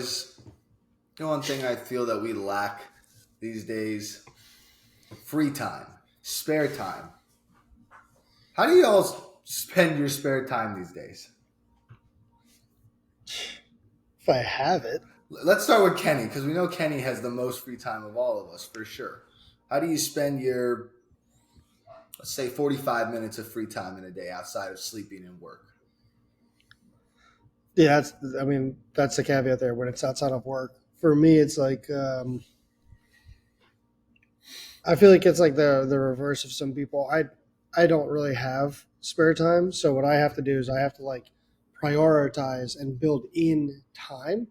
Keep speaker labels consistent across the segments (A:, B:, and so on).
A: boys, the one thing I feel that we lack these days, free time, spare time. How do you all spend your spare time these days?
B: If I have it.
A: Let's start with Kenny, because we know Kenny has the most free time of all of us, for sure. How do you spend your, let's say, 45 minutes of free time in a day outside of sleeping and work?
B: Yeah, that's the caveat there when it's outside of work. For me, it's like, I feel like it's like the reverse of some people. I don't really have spare time, so what I have to do is I have to like prioritize and build in time.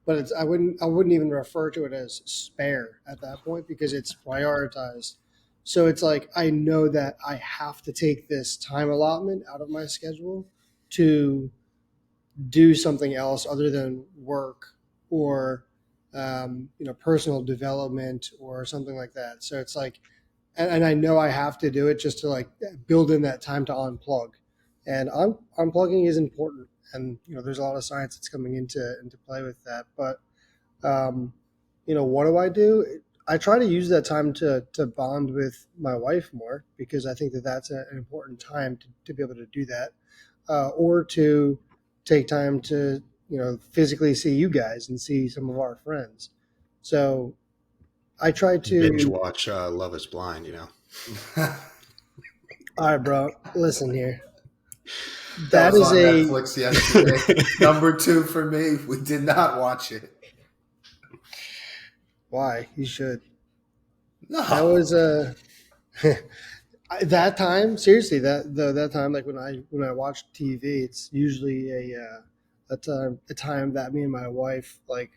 B: But I wouldn't even refer to it as spare at that point because it's prioritized. So it's like I know that I have to take this time allotment out of my schedule to do something else other than work or personal development or something like that. So it's like, and I know I have to do it just to like build in that time to unplug. And unplugging is important, and there's a lot of science that's coming into play with that. But what do I do? I try to use that time to bond with my wife more because I think that that's an important time to be able to do that, or to take time to physically see you guys and see some of our friends. So I try to
C: binge watch Love Is Blind.
B: All right, bro. Listen here.
A: That was on Netflix yesterday. Number 2 for me. We did not watch it.
B: Why? You should.
A: No.
B: That was that time. Seriously, that time, like when I watch TV, it's usually a time that me and my wife, like,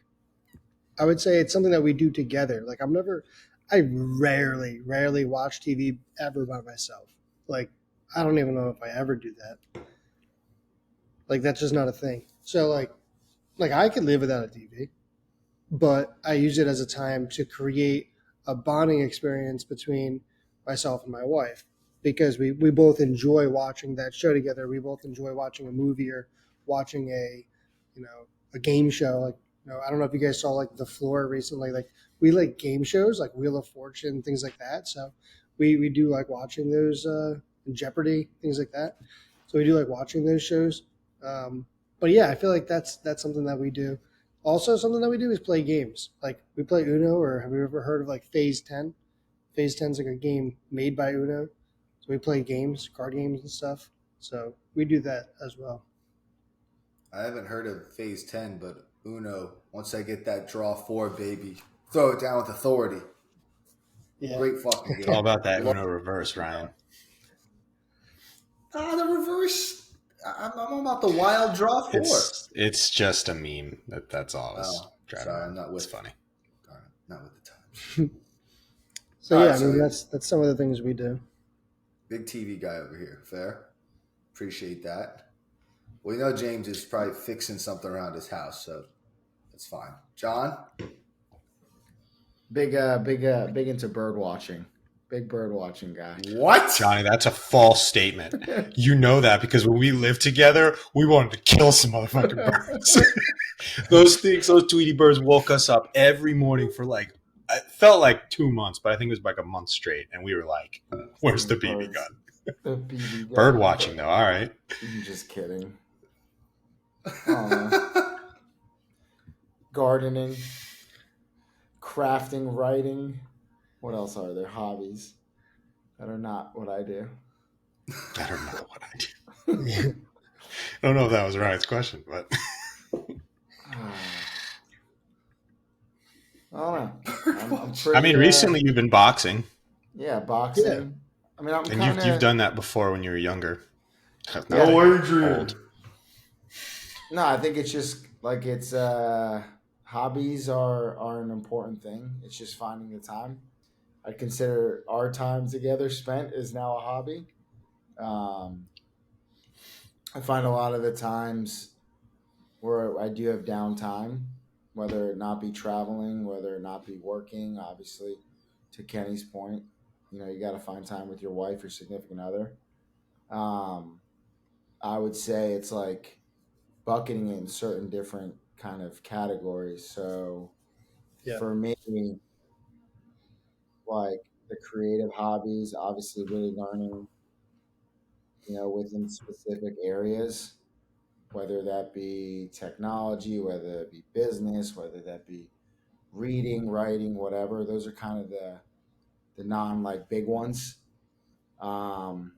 B: I would say it's something that we do together. Like I rarely watch TV ever by myself. Like I don't even know if I ever do that. Like that's just not a thing. So like I could live without a TV, but I use it as a time to create a bonding experience between myself and my wife because we both enjoy watching that show together. We both enjoy watching a movie or watching a game show. Like I don't know if you guys saw like The Floor recently. Like we like game shows like Wheel of Fortune, things like that. So we do like watching those Jeopardy, things like that. So we do like watching those shows. But yeah, I feel like that's something that we do. Also, something that we do is play games. Like we play Uno, or have you ever heard of like Phase 10? Phase 10 is like a game made by Uno. So we play games, card games and stuff. So we do that as well.
A: I haven't heard of Phase 10, but Uno, once I get that draw 4, baby, throw it down with authority.
B: Yeah.
A: Great fucking game.
C: It's all about that Uno reverse, Ryan.
A: The reverse. I'm about the wild draw 4.
C: It's just a meme. That's all.
A: Sorry, I'm not with.
C: It's funny.
A: Not with the times.
B: So yeah, I mean that's some of the things we do.
A: Big TV guy over here. Fair. Appreciate that. Well, James is probably fixing something around his house, so that's fine. John?
D: Big into bird watching. Big bird watching guy.
A: What?
C: Johnny, that's a false statement. You know that because when we lived together, we wanted to kill some motherfucking birds. Those Tweety birds woke us up every morning for like, it felt like 2 months, but I think it was like a month straight. And we were like, where's the BB gun?
D: The BB gun.
C: Bird watching though, all right.
D: I'm just kidding. Gardening, crafting, writing. What else are there? Hobbies that are not what I do.
C: That are not what I do. I don't know if that was Ryan's question, but
D: I don't know.
C: Recently you've been boxing.
D: Yeah, boxing. Yeah. I mean,
C: and you've done that before when you were younger.
A: Adrian.
D: No, I think it's just like it's hobbies are an important thing. It's just finding the time. I consider our time together spent is now a hobby. I find a lot of the times where I do have downtime, whether it not be traveling, whether it not be working, obviously, to Kenny's point, you got to find time with your wife or significant other. I would say it's like bucketing in certain different kind of categories. So
B: Yeah.
D: for me, like the creative hobbies, obviously really learning, within specific areas, whether that be technology, whether that be business, whether that be reading, writing, whatever. Those are kind of the non like big ones. Um,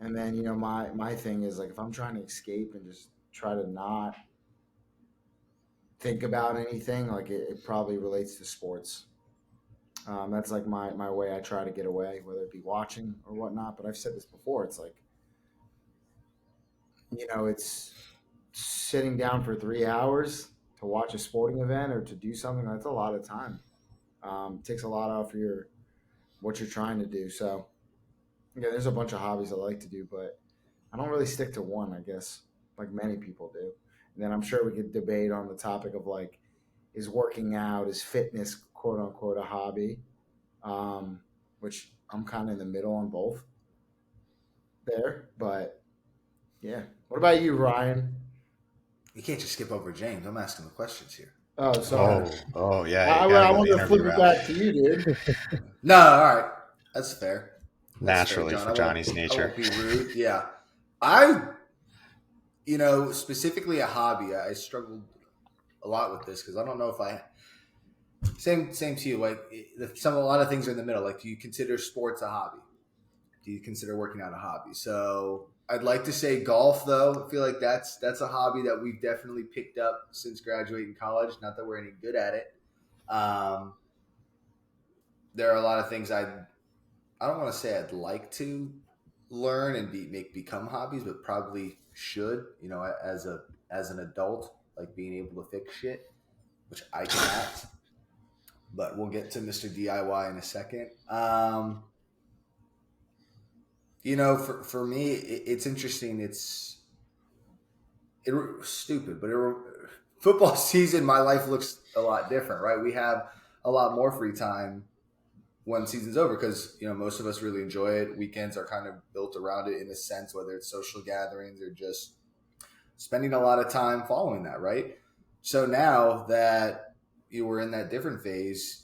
D: and then my thing is like if I'm trying to escape and just try to not think about anything, like it probably relates to sports. That's like my way I try to get away, whether it be watching or whatnot. But I've said this before. It's like it's sitting down for 3 hours to watch a sporting event or to do something. That's a lot of time. It takes a lot off your what you're trying to do. So yeah, there's a bunch of hobbies I like to do, but I don't really stick to one. I guess like many people do. And then I'm sure we could debate on the topic of like, is working out, is fitness, quote unquote, a hobby? Which I'm kind of in the middle on both there. But yeah, what about you, Ryan?
A: You can't just skip over James. I'm asking the questions here.
D: Oh, sorry.
C: Yeah.
D: I
C: You gotta go to
D: want
C: the
D: to flip
C: interview
D: it
C: round.
D: back to you, dude.
A: No, all right. That's fair.
C: Naturally,
A: John.
C: for Johnny's
A: I
C: nature.
A: won't be rude. Yeah. Specifically a hobby, I struggled a lot with this because I don't know if same to you. Like a lot of things are in the middle. Like, do you consider sports a hobby? Do you consider working out a hobby? So I'd like to say golf, though. I feel like that's a hobby that we've definitely picked up since graduating college. Not that we're any good at it. There are a lot of things I don't want to say I'd like to learn and become hobbies, but probably should. As an adult, like being able to fix shit, which I cannot. But we'll get to Mr. DIY in a second. For me, it's interesting. It's stupid, but football season, my life looks a lot different, right? We have a lot more free time when season's over because most of us really enjoy it. Weekends are kind of built around it in a sense, whether it's social gatherings or just spending a lot of time following that, right? So now that we're in that different phase,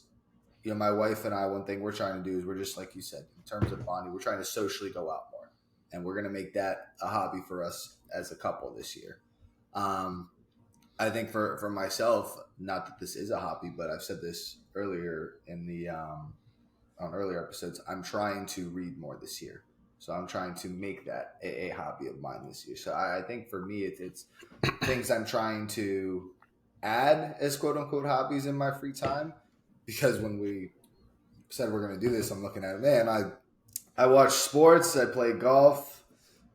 A: my wife and I, one thing we're trying to do is we're just like you said, in terms of bonding, we're trying to socially go out more, and we're going to make that a hobby for us as a couple this year. I think for myself, not that this is a hobby, but I've said this earlier in the on earlier episodes, I'm trying to read more this year. So I'm trying to make that a hobby of mine this year. So I think for me, it's things I'm trying to add as quote unquote hobbies in my free time. Because when we said we're going to do this, I'm looking at it, man, I watch sports, I play golf,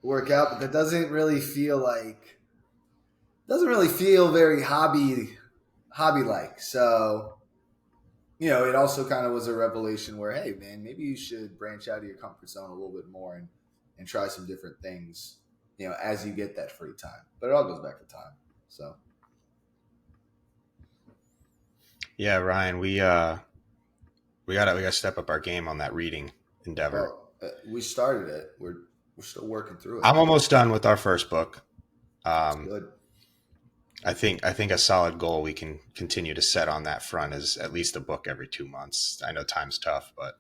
A: work out, but that doesn't really feel very hobby-like. So, it also kind of was a revelation where, hey, man, maybe you should branch out of your comfort zone a little bit more and try some different things, as you get that free time. But it all goes back to time. So.
C: Yeah, Ryan, we gotta step up our game on that reading endeavor.
A: Well, we started it. We're still working through it.
C: I'm almost done with our first book.
A: Good.
C: I think a solid goal we can continue to set on that front is at least a book every 2 months. I know time's tough, but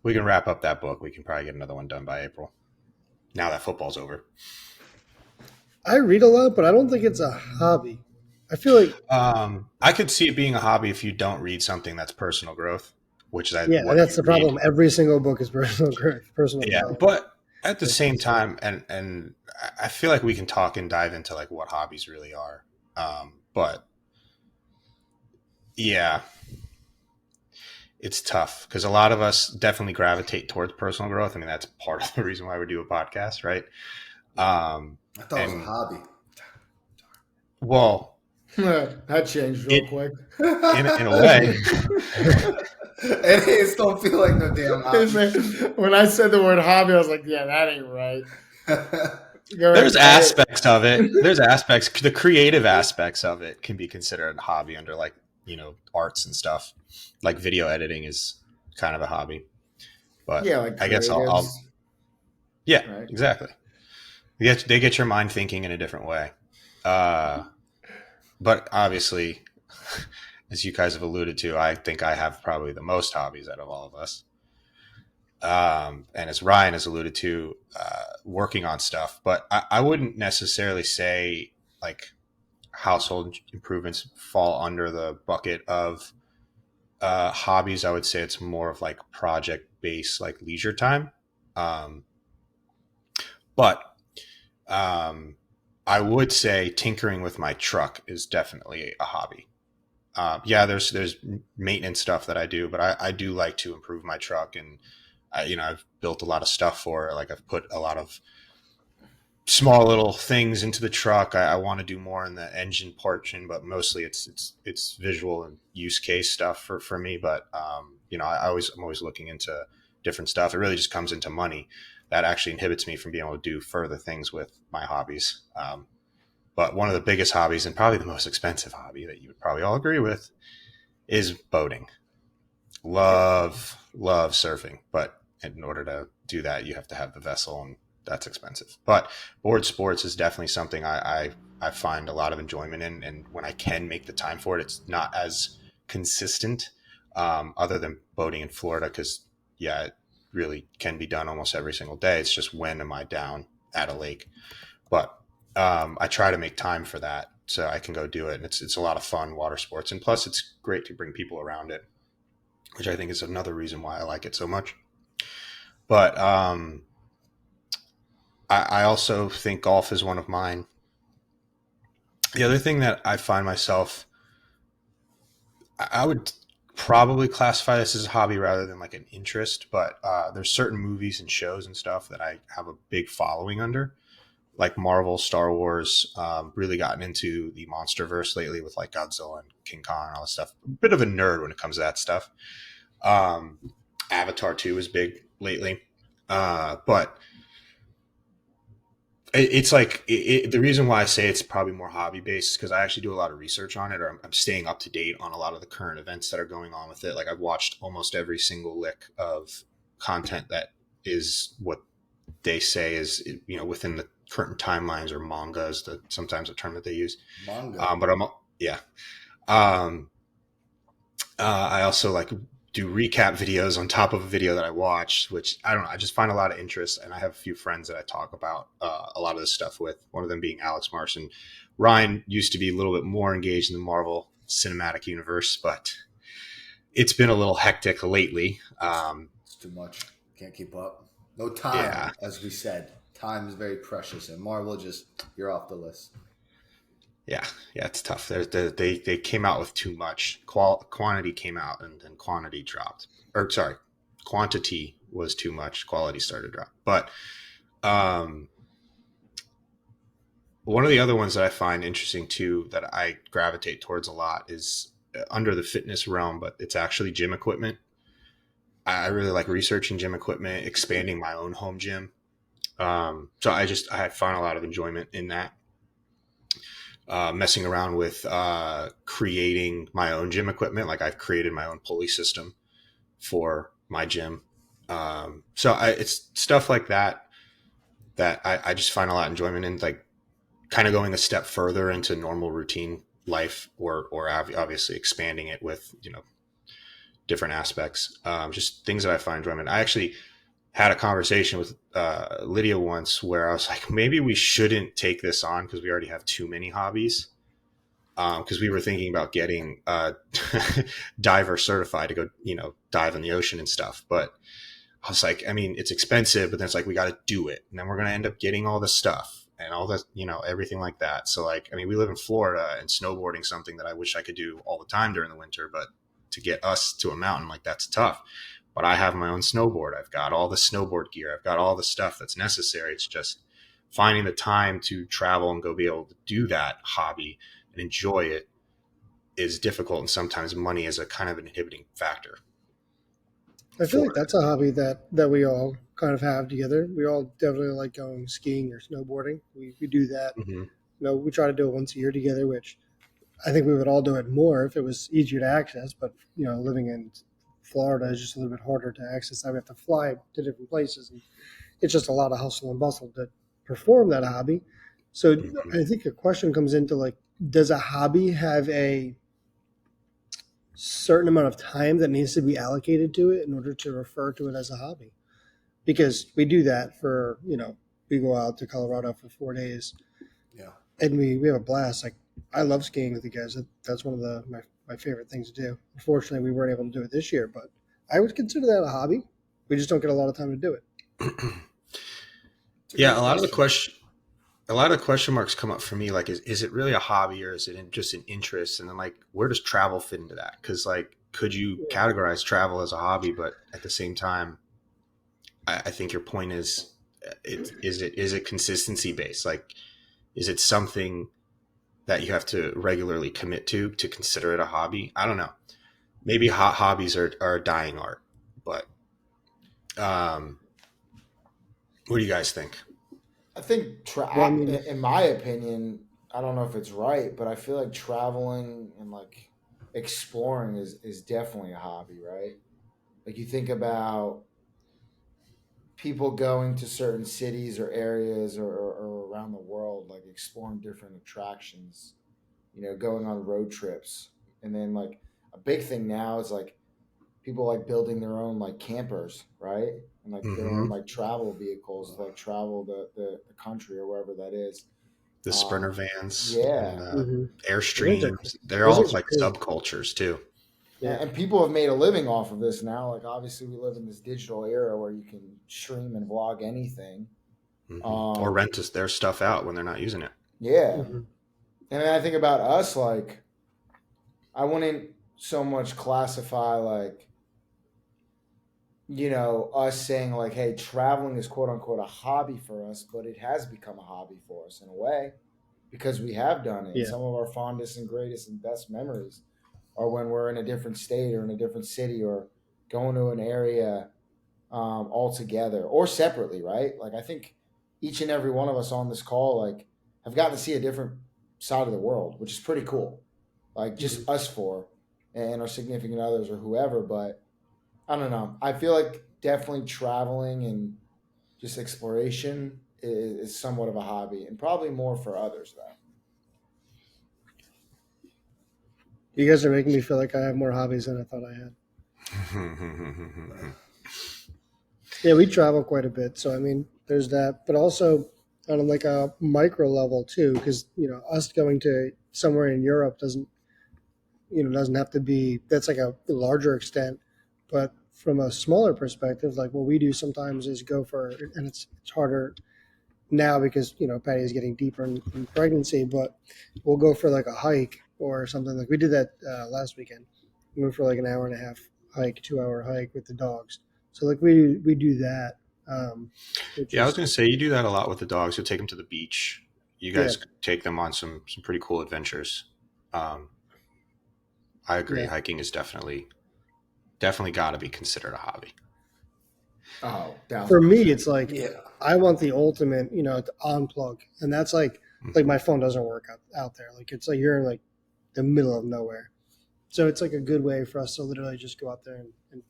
C: we can wrap up that book. We can probably get another one done by April. Now that football's over.
B: I read a lot, but I don't think it's a hobby. I feel like
C: I could see it being a hobby if you don't read something that's personal growth, which is
B: that's the problem. Every single book is personal growth.
C: But at the same time, and I feel like we can talk and dive into like what hobbies really are. But yeah, it's tough because a lot of us definitely gravitate towards personal growth. I mean, that's part of the reason why we do a podcast, right?
A: I thought it was a hobby.
C: Well,
D: that changed real quick.
C: In a way.
A: It don't feel like no damn hobby.
D: When I said the word hobby, I was like, yeah, that ain't right.
C: There's aspects of it. There's aspects. The creative aspects of it can be considered a hobby under like, arts and stuff. Like video editing is kind of a hobby. But
D: yeah, like
C: I guess I'll yeah, right. Exactly. They get your mind thinking in a different way. but obviously, as you guys have alluded to, I think I have probably the most hobbies out of all of us. And as Ryan has alluded to, working on stuff. But I wouldn't necessarily say like household improvements fall under the bucket of hobbies. I would say it's more of like project based, like leisure time. Um, but I would say tinkering with my truck is definitely a hobby. Yeah, there's maintenance stuff that I do, but I do like to improve my truck, and I've built a lot of stuff for it. Like I've put a lot of small little things into the truck. I want to do more in the engine portion, but mostly it's visual and use case stuff for me. But I'm always looking into different stuff. It really just comes into money that actually inhibits me from being able to do further things with my hobbies. But one of the biggest hobbies, and probably the most expensive hobby that you would probably all agree with, is boating. Love surfing, but in order to do that, you have to have the vessel, and that's expensive. But board sports is definitely something I find a lot of enjoyment in, and when I can make the time for it, it's not as consistent, other than boating in Florida, because yeah, it really can be done almost every single day. It's just when am I down at a lake? But I try to make time for that so I can go do it, and it's a lot of fun, water sports, and plus it's great to bring people around it, which I think is another reason why I like it so much. But I also think golf is one of mine. The other thing that I find myself, I would probably classify this as a hobby rather than like an interest, but there's certain movies and shows and stuff that I have a big following under, like Marvel, Star Wars. Really gotten into the MonsterVerse lately with like Godzilla and King Kong and all that stuff. A bit of a nerd when it comes to that stuff. Um, Avatar 2 is big lately. But it's like the reason why I say it's probably more hobby based is because I actually do a lot of research on it, or I'm staying up to date on a lot of the current events that are going on with it. Like I've watched almost every single lick of content that is what they say is, within the current timelines, or manga is sometimes a term that they use.
A: Manga.
C: But yeah. Um, I also like do recap videos on top of a video that I watch, which I don't know. I just find a lot of interest, and I have a few friends that I talk about a lot of this stuff with. One of them being Alex Marson. Ryan used to be a little bit more engaged in the Marvel Cinematic Universe, but it's been a little hectic lately.
A: It's too much. Can't keep up. No time,
C: Yeah,
A: as we said. Time is very precious, and Marvel just you're off the list.
C: yeah, it's tough. They came out with too much. Quantity came out, and then quantity dropped. Or sorry, quantity was too much. Quality started to drop. But um, one of the other ones that I find interesting too, that I gravitate towards a lot, is under the fitness realm, but it's actually gym equipment. I really like researching gym equipment, expanding my own home gym. So I find a lot of enjoyment in that. Messing around with creating my own gym equipment. Like I've created my own pulley system for my gym. It's stuff like that I just find a lot of enjoyment in, like kind of going a step further into normal routine life, or obviously expanding it with, different aspects. Just things that I find enjoyment. I actually had a conversation with Lydia once where I was like, maybe we shouldn't take this on because we already have too many hobbies. Because we were thinking about getting diver certified to go, dive in the ocean and stuff. But I was like, I mean, it's expensive, but then it's like, we got to do it. And then we're going to end up getting all the stuff and all the, everything like that. So like, I mean, we live in Florida, and snowboarding something that I wish I could do all the time during the winter, but to get us to a mountain, like that's tough. But I have my own snowboard. I've got all the snowboard gear. I've got all the stuff that's necessary. It's just finding the time to travel and go be able to do that hobby and enjoy it is difficult. And sometimes money is a kind of an inhibiting factor.
B: I feel like that's a hobby that we all kind of have together. We all definitely like going skiing or snowboarding. We do that.
C: Mm-hmm.
B: We try to do it once a year together, which I think we would all do it more if it was easier to access. But living in Florida is just a little bit harder to access. Now we have to fly to different places, and it's just a lot of hustle and bustle to perform that hobby. So
C: Mhm.
B: I think a question comes into like, does a hobby have a certain amount of time that needs to be allocated to it in order to refer to it as a hobby? Because we do that for, we go out to Colorado for 4 days
A: Yeah.
B: and we have a blast. Like, I love skiing with the guys. That's one of my favorite things to do. Unfortunately, we weren't able to do it this year, but I would consider that a hobby. We just don't get a lot of time to do it.
A: It's a
C: Yeah,
A: great question.
C: a lot of question marks come up for me. Like, is it really a hobby or is it just an interest? And then like, where does travel fit into that? Because like, could you
B: Yeah.
C: categorize travel as a hobby? But at the same time, I think your point is, is it consistency based? Like, is it something that you have to regularly commit to consider it a hobby? I don't know. Maybe hobbies are a dying art, but um, what do you guys think?
D: I think,
B: Well, I mean,
D: in my opinion, I don't know if it's right, but I feel like traveling and like exploring is definitely a hobby, right? Like you think about people going to certain cities or areas or around the world, like exploring different attractions, going on road trips. And then like a big thing now is like people like building their own like campers, right? And like their own
C: Hmm.
D: like travel vehicles to like travel the country or wherever that is.
C: The Sprinter
D: Um,
C: vans and
D: yeah.
C: the
B: mhm. Those things are cool.
C: Airstreams, they're
B: Those
C: all
B: things are
C: like
B: cool.
C: subcultures too.
B: Yeah.
D: And people have made a living off of this now. Like obviously we live in this digital era where you can stream and vlog anything.
C: Or
D: Um,
C: rent their stuff out when they're not using it.
D: yeah.
B: Hmm.
D: And then I think about us, like I wouldn't so much classify like, us saying like, hey, traveling is quote unquote a hobby for us, but it has become a hobby for us in a way because we have done it. And
B: Yeah.
D: some of our fondest and greatest and best memories are when we're in a different state or in a different city or going to an area all together or separately, right? Like I think each and every one of us on this call like have gotten to see a different side of the world, which is pretty cool. Like
B: Hmm.
D: just us four and our significant others or whoever, but I don't know. I feel like definitely traveling and just exploration is somewhat of a hobby, and probably more for others though.
B: You guys are making me feel like I have more hobbies than I thought I had. Yeah, we travel quite a bit, so I mean, there's that, but also on like a micro level too, because us going to somewhere in Europe doesn't have to be that's like a larger extent, but from a smaller perspective, like what we do sometimes is go for, and it's harder now because Patty is getting deeper in pregnancy, but we'll go for like a hike or something. Like we did that last weekend. We went for like an hour and a half hike, 2 hour hike with the dogs. So like we do that, which
C: Yeah, I was
B: is
C: going to say you do that a lot with the dogs. You'll take them to the beach. You
B: yeah,
C: guys take them on some pretty cool adventures. Um, I agree.
B: yeah.
C: Hiking is definitely got to be considered a hobby.
D: Oh,
B: For
D: thousand
B: me,
D: percent.
B: it's like
A: Yeah.
B: I want the ultimate, to unplug, and that's like my phone doesn't work out there. Like it's like you're in like the middle of nowhere. So it's like a good way for us to literally just go out there and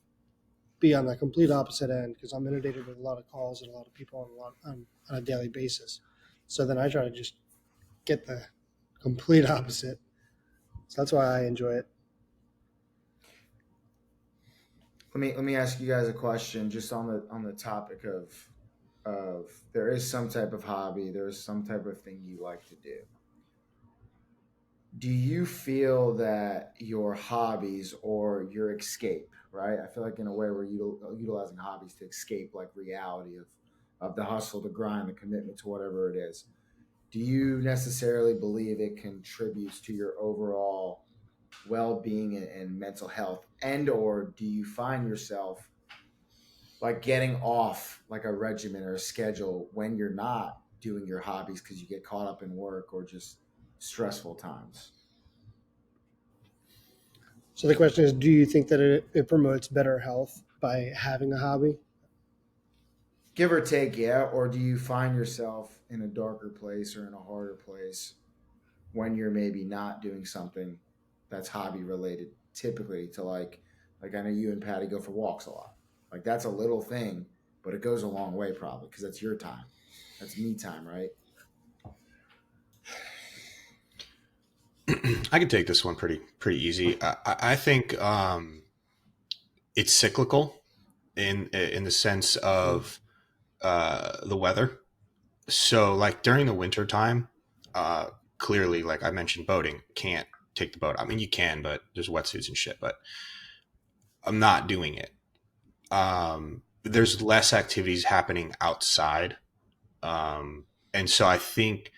B: be on the complete opposite end because I'm inundated with a lot of calls and a lot of people on a daily basis. So then I try to just get the complete opposite. So that's why I enjoy it.
D: Let me ask you guys a question, just on the topic of there is some type of hobby, there is some type of thing you like to do. Do you feel that your hobbies or your escape, right? I feel like in a way we're utilizing hobbies to escape like reality of the hustle, the grind, the commitment to whatever it is. Do you necessarily believe it contributes to your overall well-being and mental health, and or do you find yourself like getting off like a regimen or a schedule when you're not doing your hobbies because you get caught up in work or just stressful times?
B: So the question is, do you think that it promotes better health by having a hobby?
D: Give or take, yeah. Or do you find yourself in a darker place or in a harder place when you're maybe not doing something that's hobby related, typically to like I know you and Patty go for walks a lot. Like that's a little thing, but it goes a long way probably because that's your time. That's me time, right?
C: I can take this one pretty easy. I think it's cyclical in the sense of the weather. So like during the winter time, clearly, like I mentioned, boating, can't take the boat. I mean, you can, but there's wetsuits and shit. But I'm not doing it. There's less activities happening outside, and so I think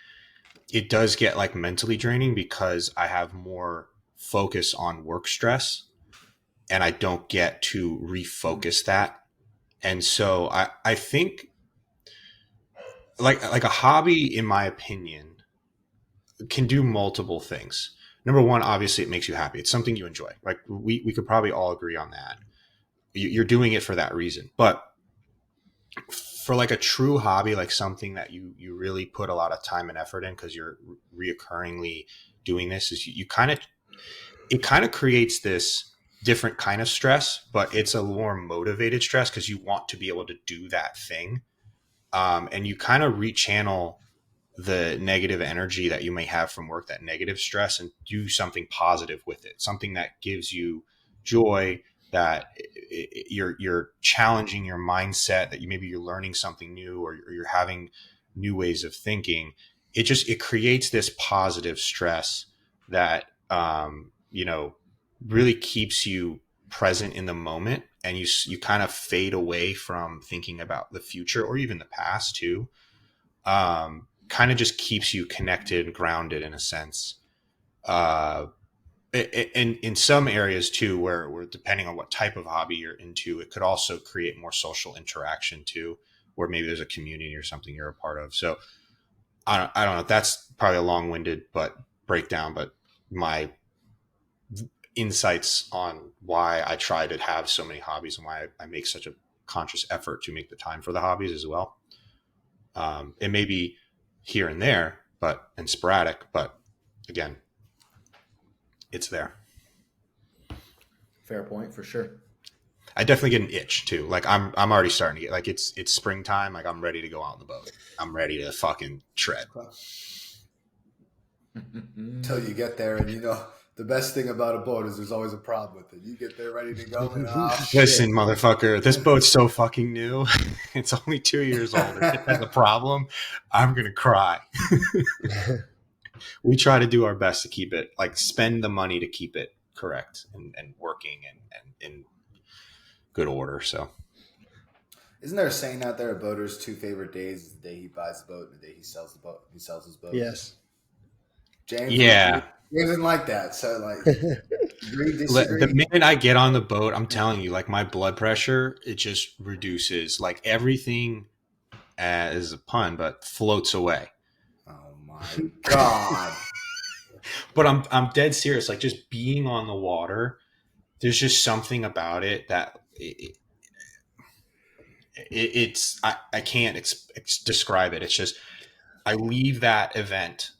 C: it does get like mentally draining because I have more focus on work stress, and I don't get to refocus that. And so I think like a hobby, in my opinion, can do multiple things. Number one, obviously, it makes you happy. It's something you enjoy. Like we could probably all agree on that. You're doing it for that reason. But for like a true hobby, like something that you really put a lot of time and effort in because you're reoccurringly doing this, is you kind of it kind of creates this different kind of stress, but it's a more motivated stress because you want to be able to do that thing, and you kind of rechannel the negative energy that you may have from work, that negative stress, and do something positive with it, something that gives you joy, that you're challenging your mindset, that maybe you're learning something new, or you're having new ways of thinking. It creates this positive stress that really keeps you present in the moment, and you kind of fade away from thinking about the future or even the past too. Kind of just keeps you connected and grounded in a sense. Uh, in some areas too, where depending on what type of hobby you're into, it could also create more social interaction too, where maybe there's a community or something you're a part of. So I don't know. That's probably a long-winded but breakdown, but my insights on why I try to have so many hobbies and why I make such a conscious effort to make the time for the hobbies as well. It may be here and there, and sporadic, but again, it's there.
D: Fair point for sure.
C: I definitely get an itch too. Like I'm already starting to get like it's springtime. Like I'm ready to go out on the boat. I'm ready to fucking shred.
A: Until you get there, and the best thing about a boat is there's always a problem with it. You get there ready to go, and
C: Listen, motherfucker, this boat's so fucking new. It's only 2 years old. If it has a problem, I'm gonna cry. We try to do our best to keep it, like spend the money to keep it correct and working and in good order. So
A: isn't there a saying out there, a boater's two favorite days is the day he buys the boat and the day he sells the boat? He sells his boat.
B: Yes.
A: James,
C: yeah,
A: James didn't like that. So like, agree, disagree.
C: the minute I get on the boat, I'm telling you, like my blood pressure, it just reduces. Like everything, as a pun, but floats away.
A: Oh my God.
C: But I'm dead serious. Like just being on the water, there's just something about it that it's I can't describe it. It's just I leave that event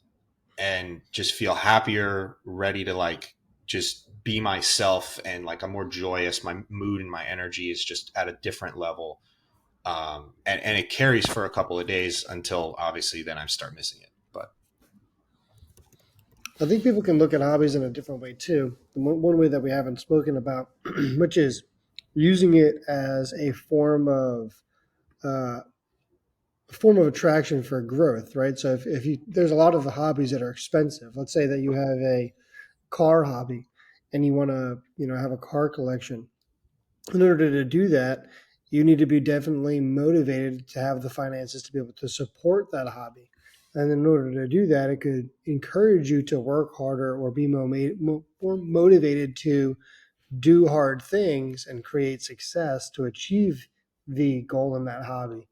C: and just feel happier, ready to like just be myself, and like I'm more joyous. My mood and my energy is just at a different level, and it carries for a couple of days until obviously then I start missing it. But
B: I think people can look at hobbies in a different way too. One way that we haven't spoken about, which is using it as a form of attraction for growth, right? So if you, there's a lot of the hobbies that are expensive. Let's say that you have a car hobby and you want to, have a car collection. In order to do that, you need to be definitely motivated to have the finances to be able to support that hobby. And in order to do that, it could encourage you to work harder or be more motivated to do hard things and create success to achieve the goal in that hobby.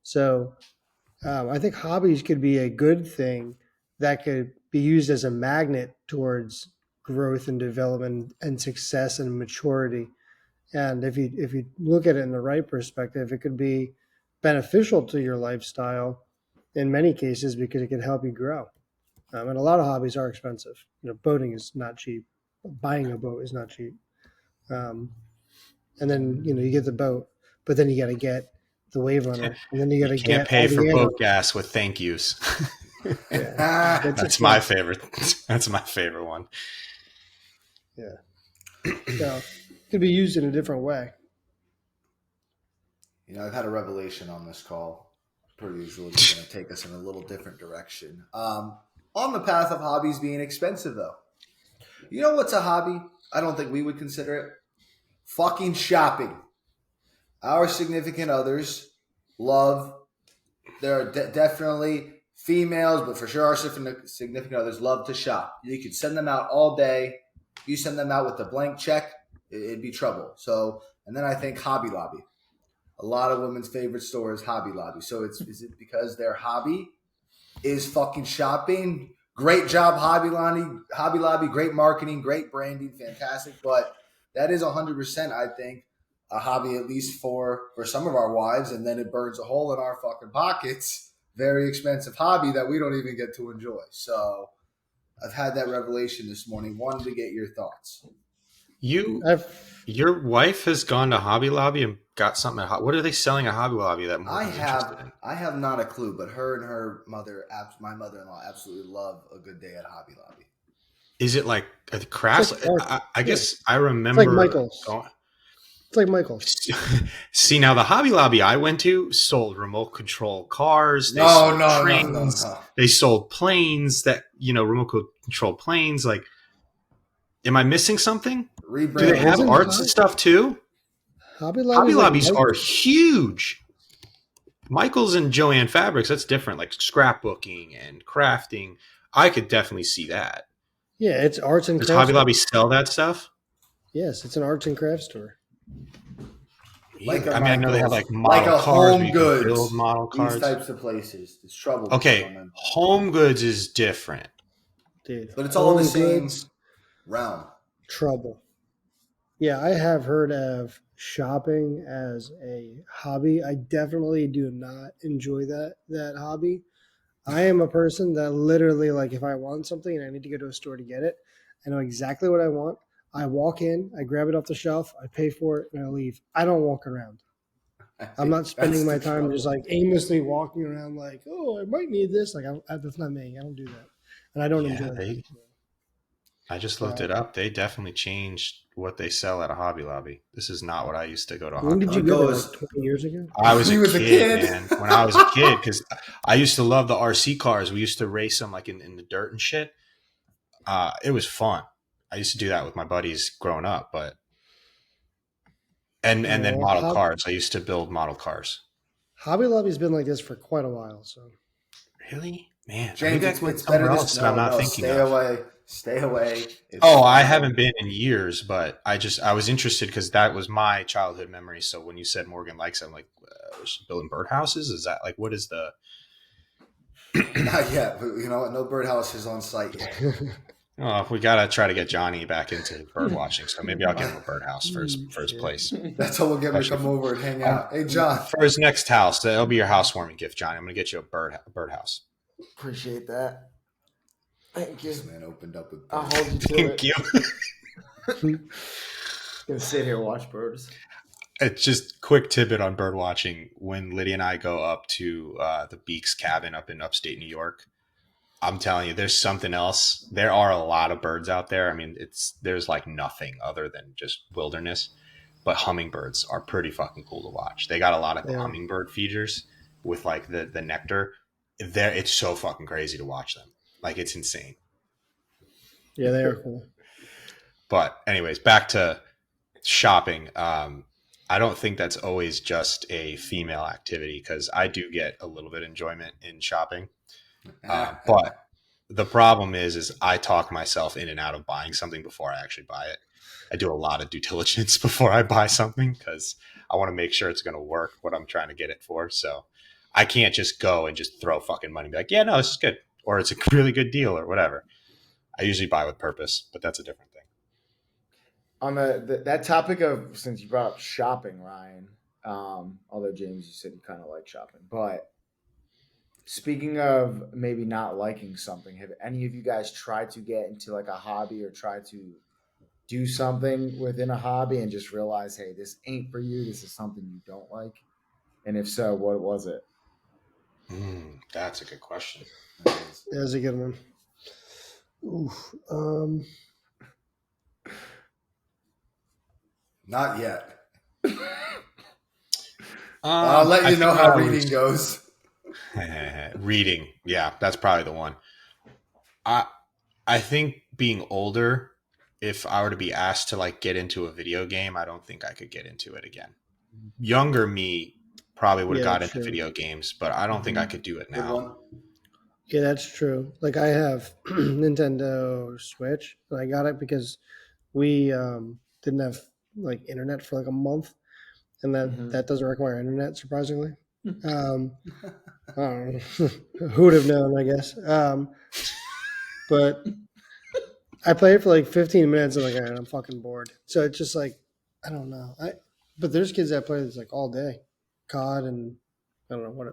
B: So I think hobbies could be a good thing that could be used as a magnet towards growth and development and success and maturity. And if you look at it in the right perspective, it could be beneficial to your lifestyle in many cases because it can help you grow. And a lot of hobbies are expensive. Boating is not cheap. Buying a boat is not cheap. And then you get the boat, but then you got to get the wave runner, and then you got to
C: can't
B: get
C: pay
B: all the
C: for
B: animals.
C: boat gas with thank yous.
B: Yeah, that's
C: That's
B: just
C: my
B: like,
C: favorite. That's my favorite one.
B: yeah. So it could be used in a different way.
A: I've had a revelation on this call. Per usual, it's going to take us in a little different direction. On the path of hobbies being expensive, though. You know what's a hobby? I don't think we would consider it. Fucking shopping. Our significant others love. There are definitely females, but for sure our significant others love to shop. You could send them out all day. You send them out with a blank check, it'd be trouble. So, and then I think Hobby Lobby. A lot of women's favorite store is Hobby Lobby. So is it because their hobby is fucking shopping? Great job, Hobby Lobby. Hobby Lobby, great marketing, great branding, fantastic. But that is 100%, I think, a hobby at least for some of our wives, and then it burns a hole in our fucking pockets. Very expensive hobby that we don't even get to enjoy. So I've had that revelation this morning. Wanted to get your thoughts.
C: Your wife has gone to Hobby Lobby and got something. What are they selling at Hobby Lobby that Morgan's interested in?
A: I have not a clue, but her and her mother, my mother-in-law, absolutely love a good day at Hobby Lobby.
C: Is it like a crafts?
B: It's like
C: I guess I remember.
B: It's like Michael's. It's like Michael's.
C: See, now the Hobby Lobby I went to sold remote control cars. They
A: No,
C: sold
A: no,
C: trains.
A: no.
C: They sold planes that, remote control planes. Like, am I missing something? Do they have
B: Isn't
C: arts and stuff too?
B: Hobby
C: Hobby Lobbies
B: like
C: are huge. Michael's and Joanne Fabrics, that's different, like scrapbooking and crafting. I could definitely see that.
B: Yeah, it's arts and
C: Does
B: crafts.
C: Hobby Lobby sell that stuff?
B: Yes, it's an arts and crafts store.
A: Like
C: I mean, I know they have like model
A: like a
C: cars.
A: Home Goods.
C: Build model cars.
A: These types of places. It's trouble.
C: Okay, Home Goods is different.
B: Dude,
A: but it's all in the same realm.
B: Trouble. Yeah, I have heard of shopping as a hobby. I definitely do not enjoy that hobby. I am a person that literally, like, if I want something and I need to go to a store to get it, I know exactly what I want. I walk in, I grab it off the shelf, I pay for it, and I leave. I don't walk around. I'm not spending my time just like aimlessly walking around like, oh, I might need this. Like, that's not me. I don't do that. And I don't enjoy that.
C: I just looked it up. They definitely changed what they sell at a Hobby Lobby. This is not what I used to go to.
B: When did you go there, like 20 years ago?
C: I was a kid, man. When I was a kid, because I used to love the RC cars. We used to race them like in the dirt and shit. It was fun. I used to do that with my buddies growing up, but and then model cars. I used to build model cars.
B: Hobby Lobby's been like this for quite a while. So
C: really, man,
A: James, it's better else
C: that I'm not thinking of.
A: Stay away.
C: I haven't been in years, but I was interested because that was my childhood memory. So when you said Morgan likes it, I'm like, building birdhouses? Is that like, what is the?
A: Not yet. But you know what? No birdhouses on site yet.
C: Oh, we gotta try to get Johnny back into bird watching. So maybe I'll get him a birdhouse for his place.
A: That's how we'll get him to come over and hang out. Hey, John,
C: for his next house, that'll be your housewarming gift, Johnny. I'm gonna get you a birdhouse.
D: Appreciate that. Thank you.
A: This man opened up with.
D: I'll hold you to
C: Thank you.
D: Gonna sit here and watch birds.
C: It's just quick tidbit on bird watching. When Lydia and I go up to the Beeks cabin up in upstate New York, I'm telling you, there's something else. There are a lot of birds out there. I mean, there's like nothing other than just wilderness. But hummingbirds are pretty fucking cool to watch. They got a lot of hummingbird feeders with like the nectar. It's so fucking crazy to watch them. Like, it's insane.
B: Yeah, they are cool.
C: But anyways, back to shopping. I don't think that's always just a female activity, because I do get a little bit of enjoyment in shopping. But the problem is I talk myself in and out of buying something before I actually buy it. I do a lot of due diligence before I buy something because I want to make sure it's going to work what I'm trying to get it for. So I can't just go and just throw fucking money and be like, yeah, no, this is good. Or it's a really good deal or whatever. I usually buy with purpose, but that's a different thing.
D: On that topic of, since you brought up shopping, Ryan, although James, you said you kind of like shopping, but speaking of maybe not liking something, have any of you guys tried to get into like a hobby or try to do something within a hobby and just realize, hey, this ain't for you, this is something you don't like? And if so, what was it?
C: That's a good question.
B: That's a good one. Oof.
A: Not yet. I'll let
C: I
A: you know
C: think
A: how reading goes.
C: reading. Yeah, that's probably the one. I I think being older, if I were to be asked to like get into a video game, I don't think I could get into it again. Younger me probably would have
B: Yeah,
C: got
B: that's
C: into
B: true.
C: video games, but I don't think I could do it
A: Good
C: now.
A: one.
B: Yeah, that's true. Like I have Nintendo Switch, and I got it because we didn't have like internet for like a month, and that doesn't require internet, surprisingly. Um, I don't know. Who would have known? I guess. But I played for like 15 minutes, and like, all right, I'm fucking bored. So it's just like, I don't know. But there's kids that play this like all day, COD, and I don't know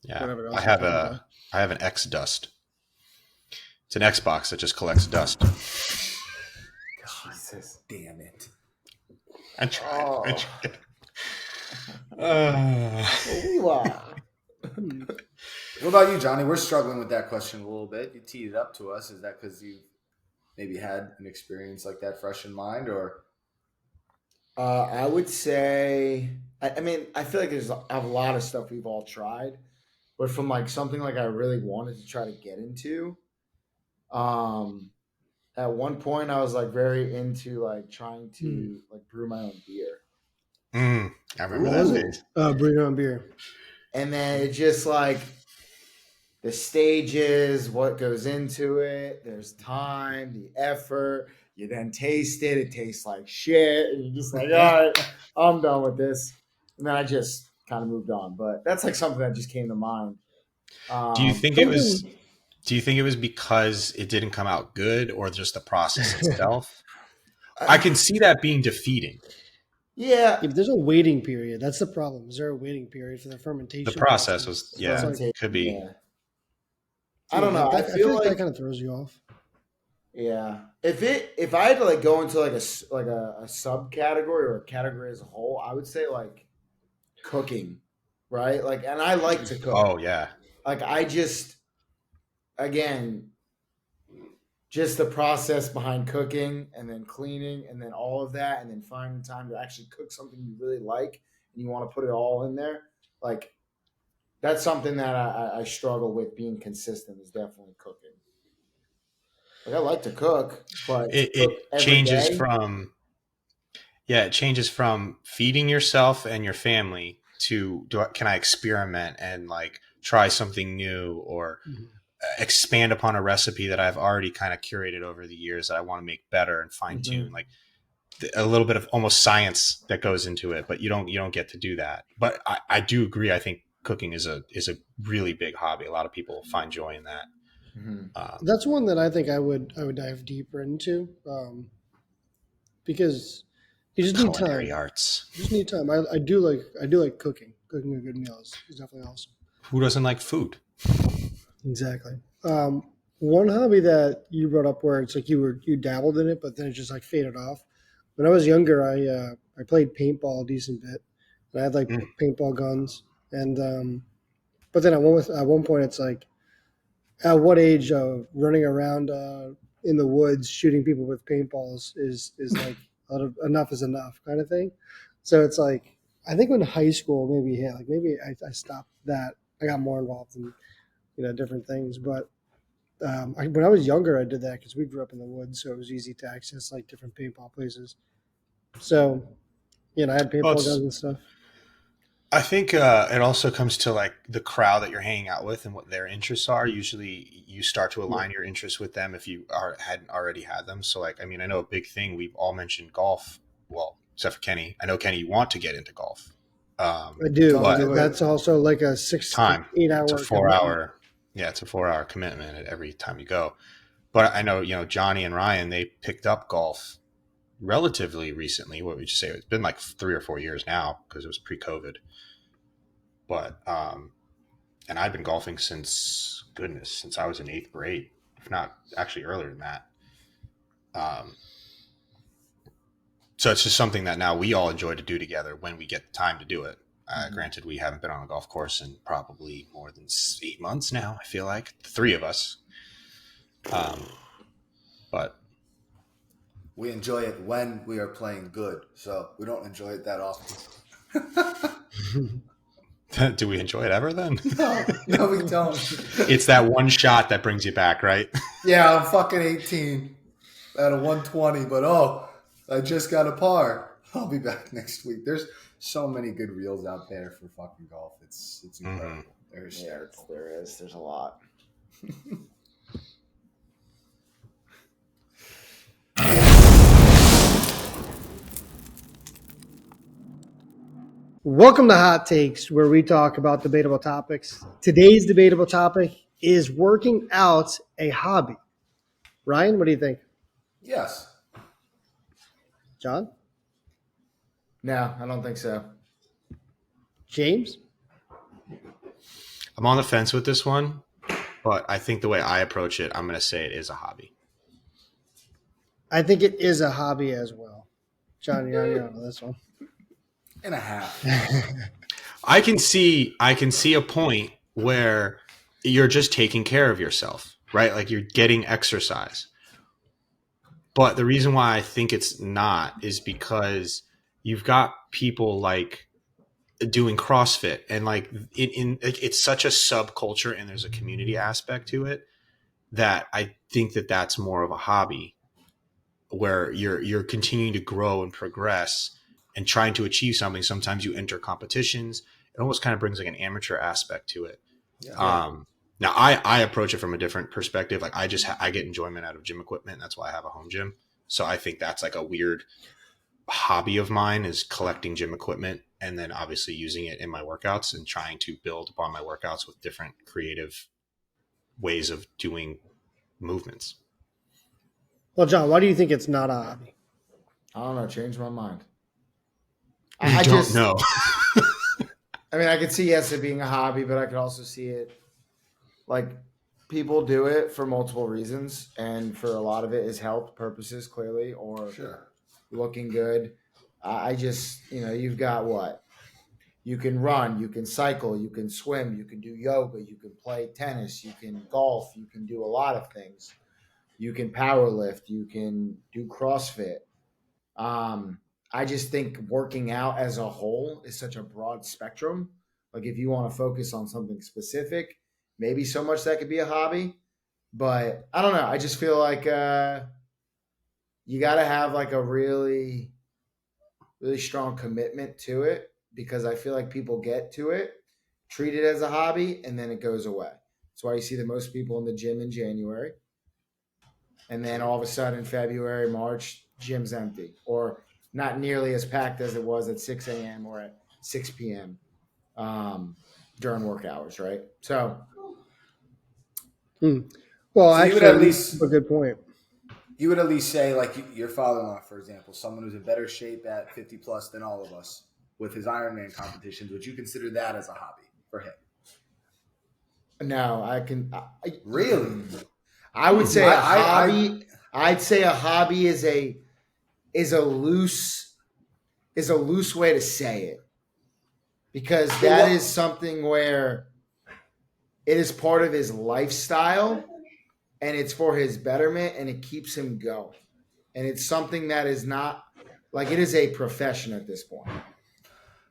C: Yeah,
B: whatever
C: I
B: else they're
C: have
B: trying to play.
C: an X Dust. It's an Xbox that just collects dust.
D: Jesus.
A: Damn it.
C: I tried.
D: Oh.
C: I tried. Uh,
D: Wow.
A: What about you, Johnny? We're struggling with that question a little bit. You teed it up to us. Is that because you maybe had an experience like that fresh in mind, or
D: I would say, I mean, I feel like there's a lot of stuff we've all tried, but from like something like I really wanted to try to get into, um, at one point I was like very into like trying to like brew my own beer.
C: I remember
B: What
C: that
B: was it?
C: phase.
B: Burrito and beer.
D: And then it just like the stages, what goes into it, there's time, the effort. You then taste it, it tastes like shit, and you're just like, all right, I'm done with this. And then I just kind of moved on. But that's like something that just came to mind.
C: Do you think it was?
B: Something.
C: Do you think it was because it didn't come out good, or just the process itself? I
D: I-
C: can see that being defeating.
D: yeah,
B: Yeah, but there's a waiting period. That's the problem. Is there a waiting period for the
C: The
B: fermentation
C: process was,
B: process? So it's
C: yeah,
B: like,
D: fermentation.
C: could be.
D: Yeah, I
B: yeah,
D: don't know.
B: like
D: I
B: that. I feel
D: feel
B: like that
D: like
B: kind of throws you off.
D: yeah. If I had to like go into like a subcategory or a category as a whole, I would say like cooking, right? Like, and I like to cook.
C: Oh yeah,
D: Like, I just again just the process behind cooking and then cleaning and then all of that and then finding time to actually cook something you really like and you want to put it all in there. Like, that's something that I struggle with being consistent is definitely cooking. Like, I like to cook, but to
C: it
D: cook every
C: changes
D: day.
C: from it changes from feeding yourself and your family to can I experiment and like try something new or
B: Mhm.
C: expand upon a recipe that I've already kind of curated over the years that I want to make better and fine tune.
D: Mm-hmm.
C: Like a little bit of almost science that goes into it, but you don't get to do that. But I do agree. I think cooking is a really big hobby. A lot of people find joy in that.
D: Mm-hmm.
B: That's one that I think I would dive deeper into because you just need
C: Culinary
B: time.
C: arts.
B: You just need time. I do like cooking. Cooking a good meal is definitely awesome.
C: Who doesn't like food?
B: Exactly. One hobby that you brought up where it's like you dabbled in it, but then it just like faded off. When I was younger, I played paintball a decent bit, and I had like
C: Mm.
B: paintball guns, and but then at one point it's like at what age running around in the woods shooting people with paintballs is like enough is enough kind of thing. So it's like I think when high school maybe hit, like maybe I stopped that. I got more involved in different things, but when I was younger, I did that because we grew up in the woods, so it was easy to access like different paintball places. So I had
C: Well,
B: paintball guns
C: it's
B: and stuff.
C: I think it also comes to like the crowd that you're hanging out with and what their interests are. Usually, you start to
B: Yeah.
C: align your interests with them if you hadn't already had them. So, like, I mean, I know a big thing we've all mentioned golf. Well, except for Kenny. I know Kenny, you want to get into golf,
B: I do.
A: don't
C: but
A: do it.
B: That's also like a 6 to
C: time.
B: 8 hour commitment.
C: It's a 4 hour commitment at every time you go. But I know Johnny and Ryan, they picked up golf relatively recently. What would you say? It's been like 3 or 4 years now because it was pre-COVID. But and I've been golfing since I was in 8th grade, if not actually earlier than that. Um, so it's just something that now we all enjoy to do together when we get the time to do it. Granted, we haven't been on a golf course in probably more than 8 months now. I feel like the three of us, but
A: We enjoy it when we are playing good, so we don't enjoy it that often.
C: do we enjoy it ever? Then
A: No, we don't.
C: It's that one shot that brings you back, right?
A: Yeah, I'm fucking 18 at a 120, but I just got a par. I'll be back next week. There's so many good reels out there for fucking golf. It's incredible. There's
D: There's a lot.
B: Welcome to Hot Takes, where we talk about debatable topics. Today's debatable topic is working out a hobby. Ryan, what do you think?
A: Yes.
B: John?
D: No, I don't think so.
B: James?
C: I'm on the fence with this one, but I think the way I approach it, I'm going to say it is a hobby.
B: I think it is a hobby as well. John, you're on this one.
A: And a half.
C: I can see a point where you're just taking care of yourself, right? Like you're getting exercise. But the reason why I think it's not is because you've got people like doing CrossFit and like it's such a subculture and there's a community aspect to it that I think that that's more of a hobby where you're continuing to grow and progress and trying to achieve something. Sometimes you enter competitions. It almost kind of brings like an amateur aspect to it.
A: Yeah.
C: Now I approach it from a different perspective. Like I get enjoyment out of gym equipment. That's why I have a home gym. So I think that's like a weird hobby of mine is collecting gym equipment and then obviously using it in my workouts and trying to build upon my workouts with different creative ways of doing movements.
B: Well, John, why do you think it's not a hobby?
D: I don't know. Change my mind.
C: I don't know.
D: I mean, I could see it being a hobby, but I could also see it like people do it for multiple reasons, and for a lot of it is health purposes, clearly, or looking good. I just, you've got what? You can run, you can cycle, you can swim, you can do yoga, you can play tennis, you can golf, you can do a lot of things. You can power lift, you can do CrossFit. I just think working out as a whole is such a broad spectrum. Like if you want to focus on something specific, maybe so much that could be a hobby. But I don't know. I just feel like you got to have like a really, really strong commitment to it, because I feel like people get to it, treat it as a hobby, and then it goes away. That's why you see the most people in the gym in January. And then all of a sudden, February, March, gym's empty, or not nearly as packed as it was at 6 a.m. or at 6 p.m. During work hours, right? So,
B: Well,
A: So
B: actually,
A: you would at least
B: a good point.
A: You would at least say, like your father-in-law, for example, someone who's in better shape at 50 plus than all of us with his Ironman competitions. Would you consider that as a hobby for him?
D: no,
A: Really?
D: I would say a hobby. I'd say a hobby is a loose way to say it, because that is something where it is part of his lifestyle and it's for his betterment and it keeps him going. And it's something that is not like, it is a profession at this point.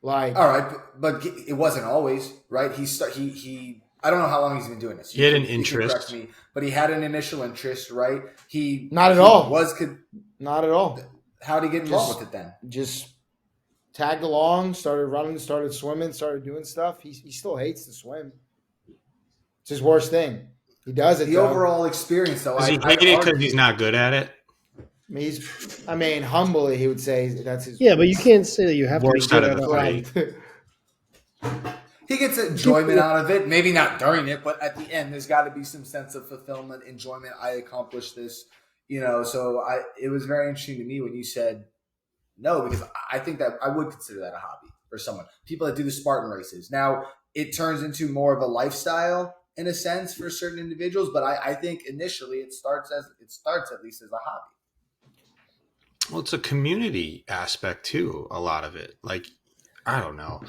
D: Like,
A: all right, but it wasn't always, right? He I don't know how long he's been doing this.
C: He had an interest.
A: Correct me, but he had an initial interest, right?
D: Not at all.
B: Not at all.
A: How'd he get involved with it then?
D: Just tagged along, started running, started swimming, started doing stuff. He still hates to swim. It's his worst thing. He does it.
A: The overall experience, though.
C: Does he hate it because he's not good at it?
D: Humbly, he would say that's his.
B: Yeah, but you can't say that you have
C: Worst
B: to be
C: out
B: good
C: of
B: at
C: the
B: it.
C: three.
A: He gets enjoyment out of it. Maybe not during it, but at the end, there's got to be some sense of fulfillment, enjoyment. I accomplished this, So it was very interesting to me when you said no, because I think that I would consider that a hobby for someone. People that do the Spartan races. Now it turns into more of a lifestyle in a sense for certain individuals, but I think initially it starts at least as a hobby.
C: Well, it's a community aspect too. A lot of it, like I don't know.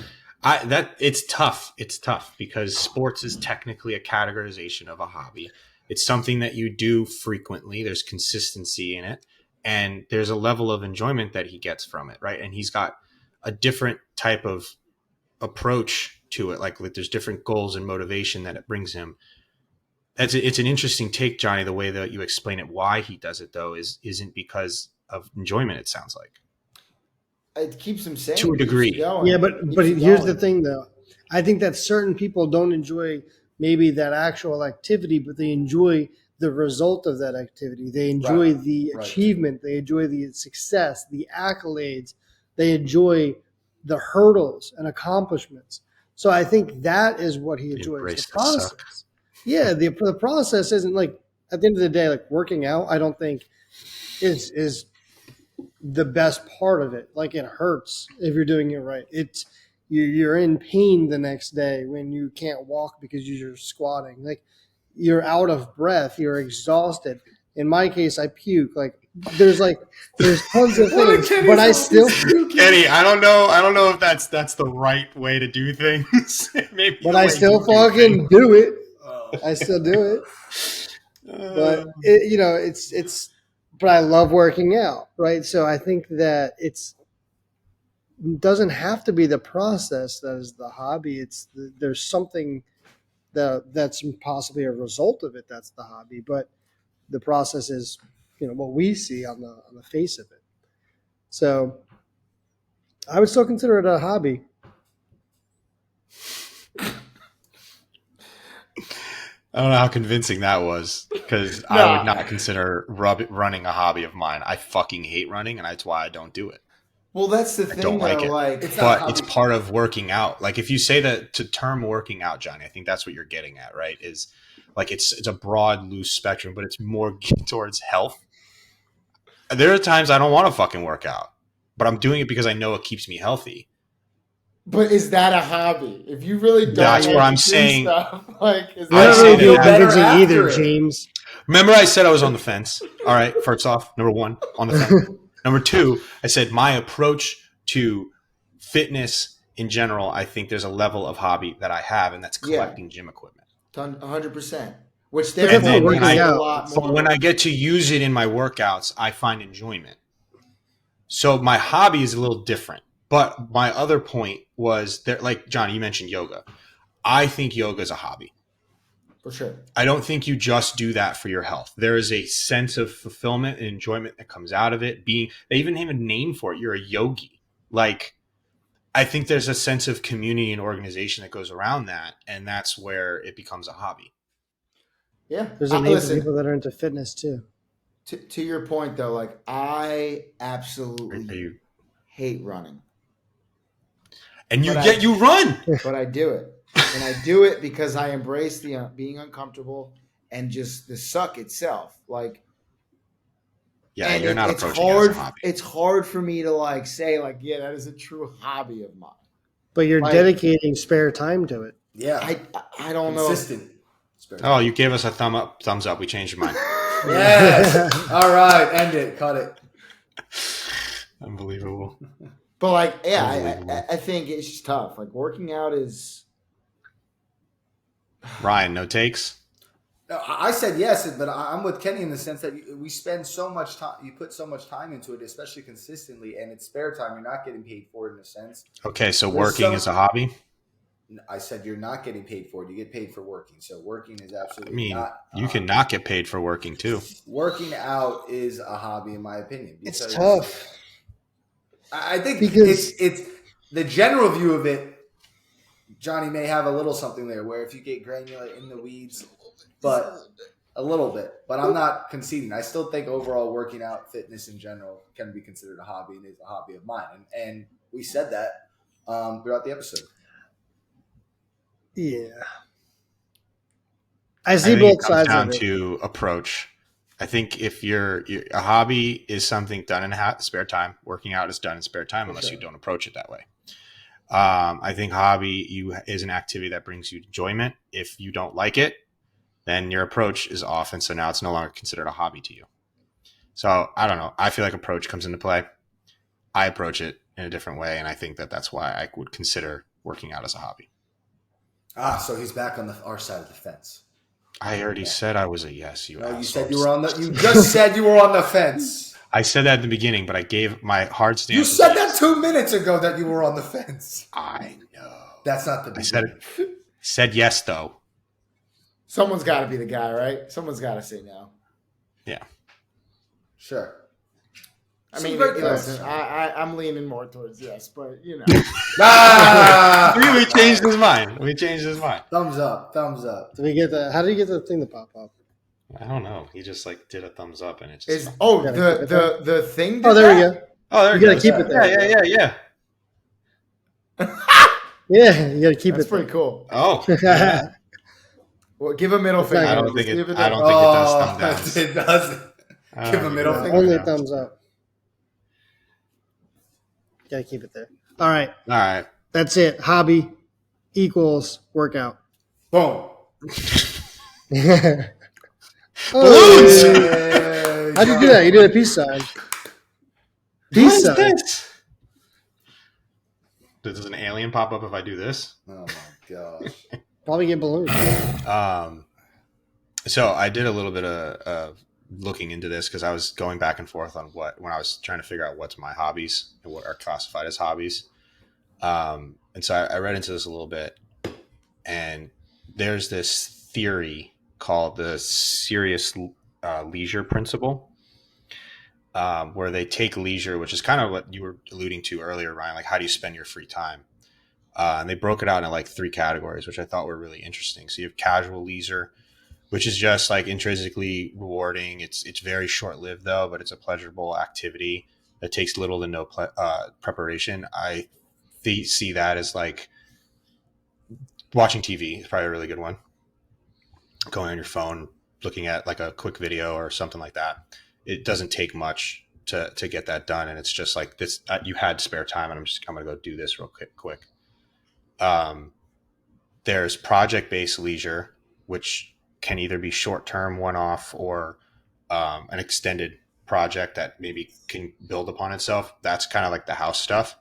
C: It's tough. It's tough because sports is technically a categorization of a hobby. It's something that you do frequently. There's consistency in it, and there's a level of enjoyment that he gets from it, right? And he's got a different type of approach to it. Like there's different goals and motivation that it brings him. It's an interesting take, Johnny. The way that you explain it, why he does it though, isn't because of enjoyment. It sounds like
D: It keeps him sane.
C: To a degree.
D: Keeps you going.
B: Yeah,
D: Keeps
B: but
D: you
B: here's the
D: going.
B: thing, though. I think that certain people don't enjoy maybe that actual activity, but they enjoy the result of that activity. They enjoy the
A: right.
B: achievement. They enjoy the success, the accolades. They enjoy the hurdles and accomplishments. So I think that is what he enjoys.
C: embrace
B: The
C: the suck.
B: process. Yeah, the process isn't like at the end of the day, like working out. I don't think is the best part of it. Like it hurts if you're doing it right. It's you're in pain the next day when you can't walk because you're squatting. Like you're out of breath. You're exhausted. In my case, I puke. Like there's tons of things, but I still
C: Kenny, I don't know if that's the right way to do things. Maybe
B: but
C: the
B: I
C: way
B: still
C: you do
B: fucking
C: things.
B: do it.
A: Oh.
B: I still do it. But it's but I love working out, right? So I think that it doesn't have to be the process that is the hobby. There's something that's possibly a result of it that's the hobby, but the process is what we see on the face of it. So I would still consider it a hobby.
C: I don't know how convincing that was because I would not consider running a hobby of mine. I fucking hate running, and that's why I don't do it.
D: Well, that's the
C: I
D: thing.
C: don't like it.
D: Like,
A: It's not a
C: But it's
A: hobby.
C: part of working out. Like if you say that to term working out, Johnny, I think that's what you're getting at, right? Is like it's a broad, loose spectrum, but it's more geared towards health. There are times I don't want to fucking work out, but I'm doing it because I know it keeps me healthy.
D: but is that a hobby? If you really don't
C: That's
D: want
C: what
D: to
C: I'm
D: do
C: saying.
D: stuff, like is
B: You're
C: I
B: not
C: say
B: really
C: that
B: being
C: I-
B: convincing
A: Better
B: either,
A: after it.
B: James.
C: Remember I said I was on the fence. All right, first off, number one, on the fence. Number two, I said my approach to fitness in general, I think there's a level of hobby that I have, and that's collecting gym equipment.
D: 100%. Which
B: But
D: therefore
B: that's not
C: when
D: makes
C: I-
D: it a
B: working
D: lot
B: out.
D: more.
C: But when I get to use it in my workouts, I find enjoyment. So my hobby is a little different. But my other point was that, like Johnny, you mentioned yoga. I think yoga is a hobby.
D: For sure.
C: I don't think you just do that for your health. There is a sense of fulfillment and enjoyment that comes out of it. They even have a name for it. You're a yogi. Like, I think there's a sense of community and organization that goes around that, and that's where it becomes a hobby.
D: Yeah.
B: There's a name for
D: Listen,
B: people that are into fitness too.
D: to your point though, like I
C: Are
D: absolutely
C: you-
D: hate running,
C: And
D: But
C: yet you run.
D: but I do it, and I do it because I embrace the being uncomfortable and just the suck itself. Like,
C: Yeah,
D: and
C: you're not
D: it's
C: approaching it as
D: hard.
C: a hobby.
D: It's hard for me to like say like, yeah, that is a true hobby of mine.
B: But you're
D: Like-
B: dedicating spare time to it.
A: Yeah.
D: I don't know.
A: Consistent.
C: Oh, you gave us a thumbs up. We changed your mind.
A: Yes. All right. End it. Cut it.
C: Unbelievable.
D: But like, yeah,
C: Unbelievable.
D: I think it's just tough. Like working out is.
C: Ryan, no takes?
A: No, I said yes, but I'm with Kenny in the sense that we spend so much time. You put so much time into it, especially consistently, and it's spare time. You're not getting paid for it in a sense.
C: Okay, so
A: There's
C: working
A: some-
C: is a hobby?
A: I said you're not getting paid for it. You get paid for working. So working is
C: I
A: absolutely
C: mean,
A: not.
C: you can not get paid for working too.
A: Working out is a hobby, in my opinion.
B: It's
A: because
B: tough.
A: I think
B: Because-
A: it's the general view of it. Johnny may have a little something there where if you get granular in the weeds, but a little bit. But I'm not conceding. I still think overall working out, fitness in general, can be considered a hobby and is a hobby of mine. And we said that throughout the episode.
B: Yeah. I
C: I
B: see
C: think
B: both
C: it comes
B: sides
C: down
B: of it.
C: to approach. I think if you're a hobby is something done in spare time. Working out is done in spare time unless you don't approach it that way. I think hobby is an activity that brings you enjoyment. If you don't like it, then your approach is off, and so now it's no longer considered a hobby to you. So I don't know. I feel like approach comes into play. I approach it in a different way, and I think that that's why I would consider working out as a hobby.
A: So he's back on our side of the fence.
C: I already said I was a yes. You
A: No, you
C: asshole.
A: said you were on the. You just said you were on the fence.
C: I said that at the beginning, but I gave my hard stance.
A: You said that 2 minutes ago that you were on the fence.
C: I know.
A: That's not the beginning.
C: Said yes though.
D: Someone's got to be the guy, right? Someone's got to say no.
C: Yeah.
A: Sure.
D: I mean,
A: great
D: listen, I'm leaning more towards yes, but you know.
C: We changed his mind.
A: Thumbs up.
B: Did we get the? How did you get the thing to pop up?
C: I don't know. He just like did a thumbs up and it just.
D: The thing?
B: Oh, there we go.
C: Oh, there
B: You gotta keep it there.
C: Yeah.
B: Yeah, you gotta keep
D: That's
B: it.
D: pretty cool.
C: Oh.
D: Well, give a middle finger.
C: I don't think it.
D: Give
C: I don't think it does thumb downs.
A: It doesn't. Give a middle finger.
B: Only a thumbs up. Gotta keep it there. All right. That's it. Hobby equals workout.
A: Boom.
C: Balloons!
A: Hey,
B: How'd you do that? You did a peace sign. Peace sign.
C: Does an alien pop up if I do this?
A: Oh my gosh.
B: Probably get balloons.
C: So I did a little bit of looking into this because I was going back and forth on when I was trying to figure out what's my hobbies and what are classified as hobbies. And so I read into this a little bit, and there's this theory called the serious leisure principle, where they take leisure, which is kind of what you were alluding to earlier, Ryan, like how do you spend your free time? And they broke it out into like 3 categories, which I thought were really interesting. So you have casual leisure, which is just like intrinsically rewarding. It's very short-lived though, but it's a pleasurable activity that takes little to no preparation. I see that as like watching TV is probably a really good one. Going on your phone, looking at like a quick video or something like that. It doesn't take much to get that done. And it's just like this, you had spare time and I'm going to go do this real quick. There's project-based leisure, which can either be short-term one-off or an extended project that maybe can build upon itself. That's kind of like the house stuff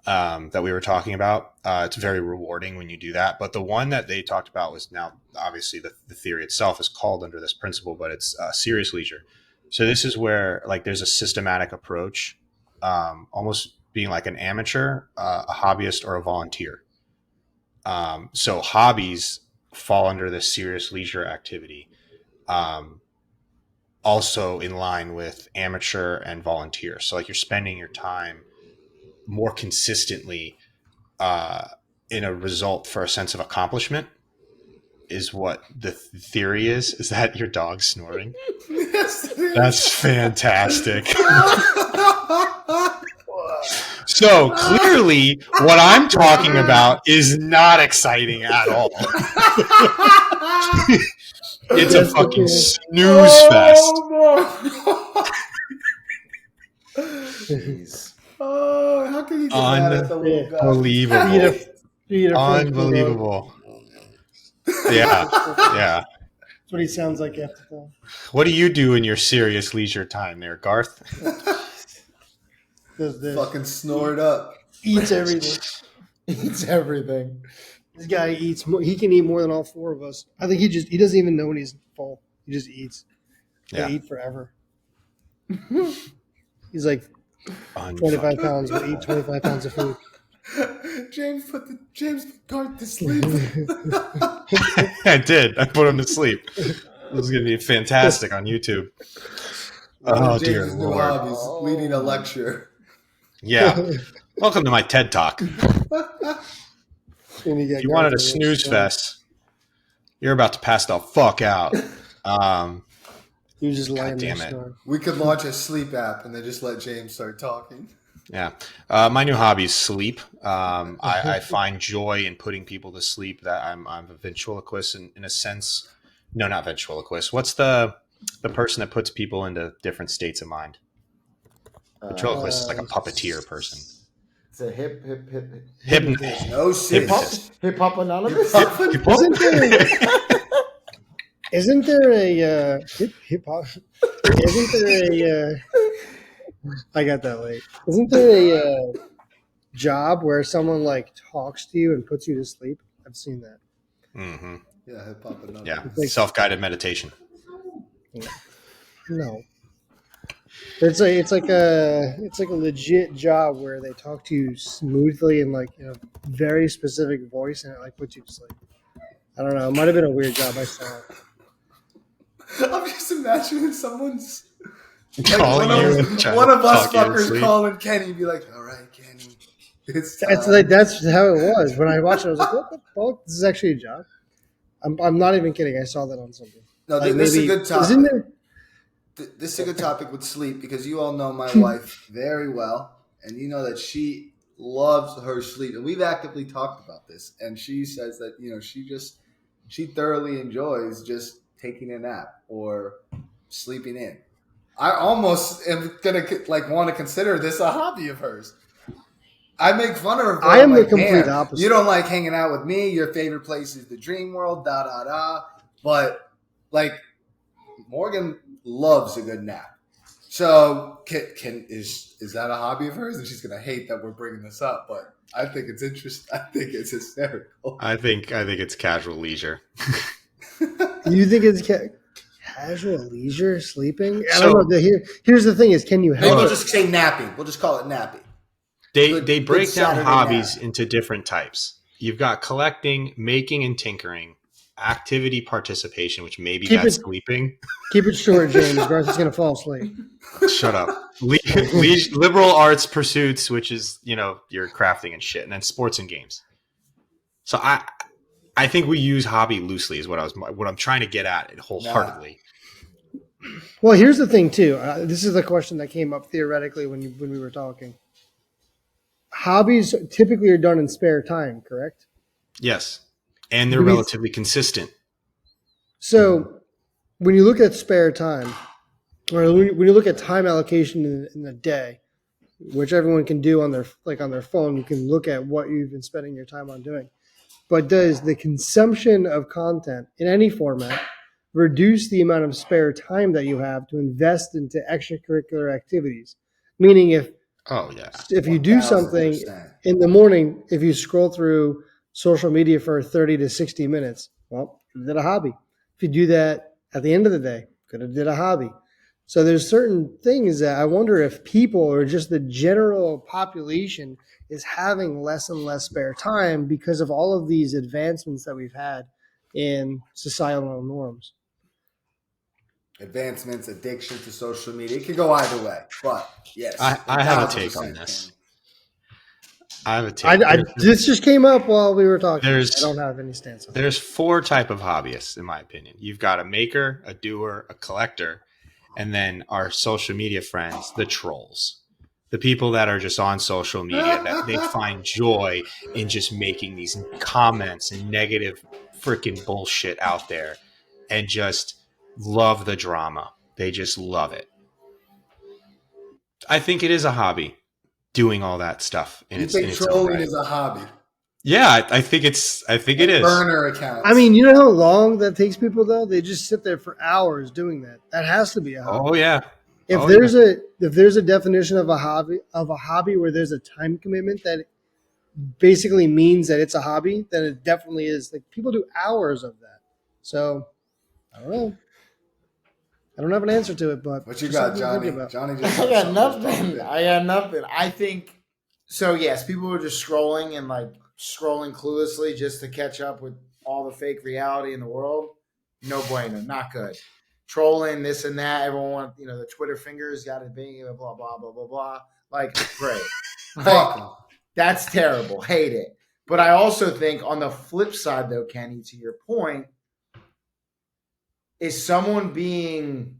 C: that we were talking about. It's very rewarding when you do that. But the one that they talked about was, now obviously the theory itself is called under this principle, but it's serious leisure. So this is where like there's a systematic approach, almost being like an amateur, a hobbyist, or a volunteer. So hobbies fall under this serious leisure activity, also in line with amateur and volunteer. So like you're spending your time more consistently in a result for a sense of accomplishment is what the theory is. Is that your dog snoring?
A: Yes,
C: That's fantastic. So clearly what I'm talking about is not exciting at all. It's a fucking snooze fest.
A: Jeez. Oh, how can you get mad at the little guy?
C: Unbelievable. Yeah.
B: That's what he sounds like after that.
C: What do you do in your serious leisure time there, Garth?
B: Does this.
A: Fucking snored up.
B: Eats everything.
D: Eats everything.
B: This guy eats more. He can eat more than all 4 of us. I think he doesn't even know when he's full. He just eats.
C: Yeah.
B: He'll eat forever. He's like 25 pounds, but eat 25 pounds of food.
A: James put Garth to sleep.
C: I did. I put him to sleep. This is going to be fantastic on YouTube. Oh, dear
A: James' new
C: Lord.
A: hobbies, leading a lecture.
C: Yeah. Welcome to my TED Talk. If you wanted a snooze fest, you're about to pass the fuck out.
B: He was just lying
C: damn
B: there
C: it.
B: snoring.
A: We could launch a sleep app and then just let James start talking.
C: Yeah. My new hobby is sleep. I find joy in putting people to sleep. That I'm a ventriloquist in a sense. No, not ventriloquist. What's the person that puts people into different states of mind? Ventriloquist is like a puppeteer person.
D: It's a hip.
A: No shit.
D: Hip hop anonymous.
B: Isn't there a hip hop? Isn't there a? I got that late. Isn't there job where someone like talks to you and puts you to sleep. I've seen that.
C: Mm-hmm.
A: Yeah, hip hop and
C: Yeah,
B: It's like
C: self-guided meditation.
B: no. It's like a legit job where they talk to you smoothly and like in a very specific voice and it like puts you to sleep. I don't know. It might have been a weird job. I saw it.
A: I'm just imagining someone's like
C: Calling you and trying
A: one
C: to
A: of us
C: talk you to
A: fuckers
C: sleep.
A: calling Kenny, be like, "All right, Kenny, it's time."
B: That's how it was. When I watched it, I was like, "What the fuck? This is actually a job." I'm not even kidding. I saw that on something.
A: No,
B: Like
A: this is a
B: maybe
A: good
B: isn't
A: topic.
B: there?
A: This is a good topic with sleep because you all know my wife very well, and you know that she loves her sleep, and we've actively talked about this. And she says that she thoroughly enjoys just taking a nap or sleeping in. I almost am gonna like want to consider this a hobby of hers. I make fun of her.
B: I am the
A: like,
B: complete
A: man,
B: opposite.
A: you don't like hanging out with me. Your favorite place is the dream world. Da da da. But like Morgan loves a good nap. So is that a hobby of hers? And she's gonna hate that we're bringing this up, but I think it's interesting. I think it's hysterical.
C: I think it's casual leisure.
B: You think it's casual leisure sleeping? I
C: So-
B: don't know. Here's the thing: is can you
A: Maybe
B: help
A: we'll
B: it?
A: just say napping. We'll just call it napping.
C: They
A: Good
C: break down
A: Saturday
C: hobbies
A: nap.
C: into different types. You've got collecting, making and tinkering, activity participation, which maybe
B: Keep
C: that's
B: it-
C: sleeping.
B: Keep it short, James. Garth is gonna fall asleep.
C: Shut up. Liberal arts pursuits, which is your crafting and shit, and then sports and games. So I think we use hobby loosely is what I'm trying to get at wholeheartedly.
B: Well, here's the thing too. This is the question that came up theoretically when we were talking. Hobbies typically are done in spare time, correct?
C: Yes, and they're
B: Do we-
C: relatively consistent.
B: So when you look at spare time, or when you look at time allocation in a day, which everyone can do on their phone, you can look at what you've been spending your time on doing. But does the consumption of content in any format reduce the amount of spare time that you have to invest into extracurricular activities? Meaning,
C: Oh yeah.
B: if you do something
A: 1000%.
B: in the morning, if you scroll through social media for 30 to 60 minutes, well, you did a hobby. If you do that at the end of the day, could have did a hobby. So there's certain things that I wonder if people or just the general population is having less and less spare time because of all of these advancements that we've had in societal norms.
A: Advancements, addiction to social media. It could go either way, but yes,
C: I have a take
A: 1000%,
C: on this.
A: Kenny.
C: I have a take.
B: This just came up while we were talking. I
C: There's-
B: don't have any stance on it.
C: There's 4 type of hobbyists, in my opinion. You've got a maker, a doer, a collector, and then our social media friends, the trolls. The people that are just on social media that they find joy in just making these comments and negative freaking bullshit out there and just love the drama. They just love it. I think it is a hobby doing all that stuff in
A: You
C: its
A: think
C: own
A: trolling
C: right.
A: is a hobby?
C: Yeah, I think it is.
A: Burner accounts.
B: I mean, you know how long that takes people though? They just sit there for hours doing that. That has to be a hobby.
C: Oh yeah.
B: If there's a definition of a hobby where there's a time commitment that basically means that it's a hobby, then it definitely is. Like people do hours of that. So I don't know. I don't have an answer to it, but
A: what you
B: just
A: got,
B: something to think
A: Johnny?
B: about.
A: Johnny just
D: I got
A: something
D: nothing.
A: just
D: I got nothing. I think so. Yes, people were just scrolling and like scrolling cluelessly just to catch up with all the fake reality in the world. No bueno, not good. Trolling this and that. Everyone want the Twitter fingers got it being blah blah blah blah blah. Like great,
A: Fuck
D: like,
A: 'em.
D: that's terrible. Hate it. But I also think on the flip side, though, Kenny, to your point, is someone being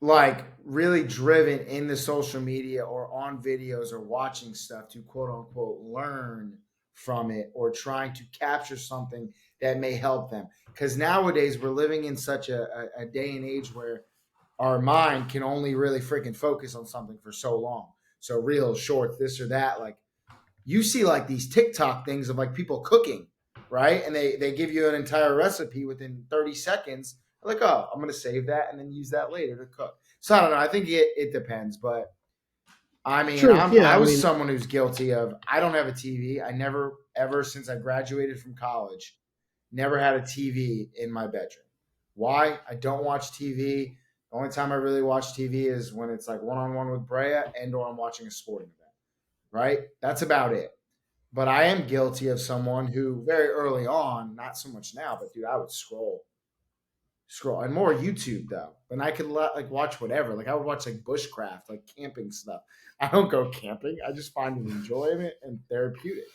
D: like really driven in the social media or on videos or watching stuff to quote unquote learn from it or trying to capture something that may help them. Because nowadays we're living in such a day and age where our mind can only really freaking focus on something for so long. So reels, shorts, this or that. Like you see like these TikTok things of like people cooking, right? And they give you an entire recipe within 30 seconds. Like, oh, I'm going to save that and then use that later to cook. So I don't know. I think it depends. But I mean,
B: True. Yeah.
D: I
B: I
D: was
B: mean,
D: someone who's guilty of. I don't have a TV. I never ever since I graduated from college, never had a TV in my bedroom. Why? I don't watch TV. The only time I really watch TV is when it's like one on one with Brea and or I'm watching a sporting event. Right? That's about it. But I am guilty of someone who very early on, not so much now, but dude, I would scroll and more YouTube though. And I could like watch whatever. Like I would watch like bushcraft, like camping stuff. I don't go camping. I just find it enjoyment and therapeutic.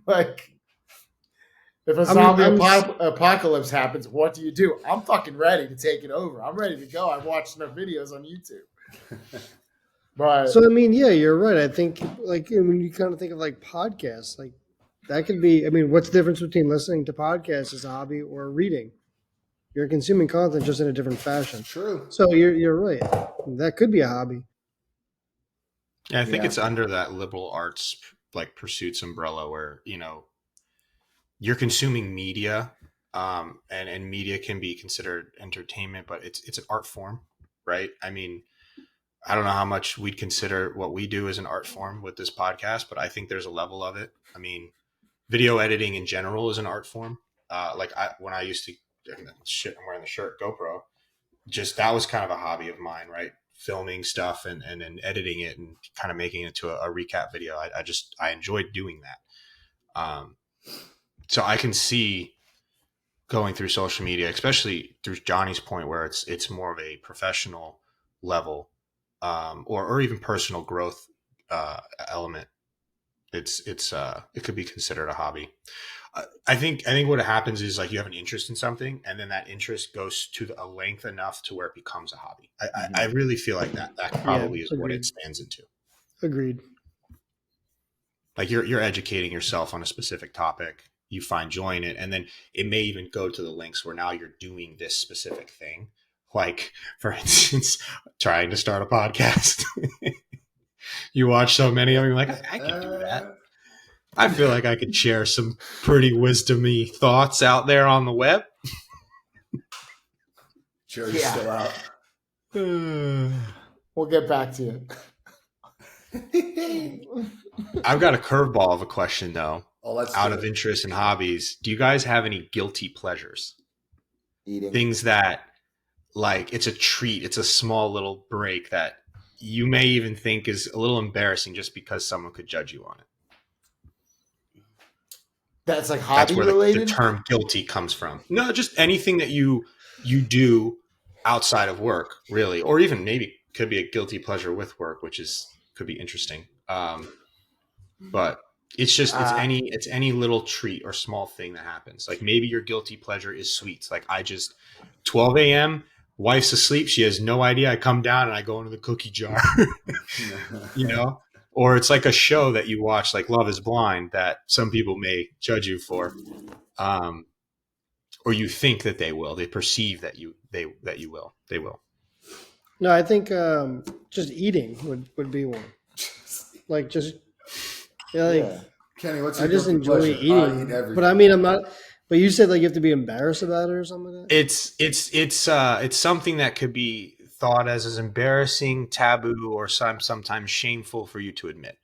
D: Like if a zombie apocalypse happens, what do? I'm fucking ready to take it over. I'm ready to go. I've watched enough videos on YouTube. But
B: so I mean, yeah, you're right. I think like when you kind of think of like podcasts, like that could be. I mean, what's the difference between listening to podcasts as a hobby or reading? You're consuming content just in a different fashion.
A: True.
B: So you're right. That could be a hobby.
C: Yeah, I think it's under that liberal arts like pursuits umbrella where, you're consuming media, and media can be considered entertainment, but it's an art form, right? I mean, I don't know how much we'd consider what we do as an art form with this podcast, but I think there's a level of it. I mean, video editing in general is an art form. When I used to, shit, I'm wearing the shirt, GoPro, just that was kind of a hobby of mine, right? Filming stuff and editing it and kind of making it to a recap video. I enjoyed doing that. So I can see going through social media, especially through Johnny's point, where it's more of a professional level, or even personal growth element. It could be considered a hobby. I think what happens is like you have an interest in something, and then that interest goes to a length enough to where it becomes a hobby. I really feel like that probably is what it stands into.
B: Agreed.
C: Like you're educating yourself on a specific topic, you find joy in it, and then it may even go to the lengths where now you're doing this specific thing. Like, for instance, trying to start a podcast. You watch so many of them, you're like, I can do that. I feel like I could share some pretty wisdomy thoughts out there on the web.
A: Jury's still out.
D: We'll get back to you.
C: I've got a curveball of a question, though.
A: Out
C: of interest in hobbies, do you guys have any guilty pleasures?
D: Eating.
C: Things that, like, it's a treat, it's a small little break that you may even think is a little embarrassing just because someone could judge you on it.
D: That's like hobby related?
C: That's where the term guilty comes from. No, just anything that you do outside of work, really, or even maybe could be a guilty pleasure with work, which could be interesting. But it's any little treat or small thing that happens. Like maybe your guilty pleasure is sweets. Like 12 a.m., wife's asleep, she has no idea. I come down and I go into the cookie jar, Or it's like a show that you watch, like Love is Blind, that some people may judge you for, or you think that they will. They perceive that you will. They will.
B: No, I think just eating would be one. Like just
A: Kenny, what's
B: I
A: your
B: just enjoy
A: pleasure?
B: eating, but I mean, I'm not. But you said like you have to be embarrassed about it or something like that.
C: It's something that could be thought as embarrassing, taboo, or sometimes shameful for you to admit.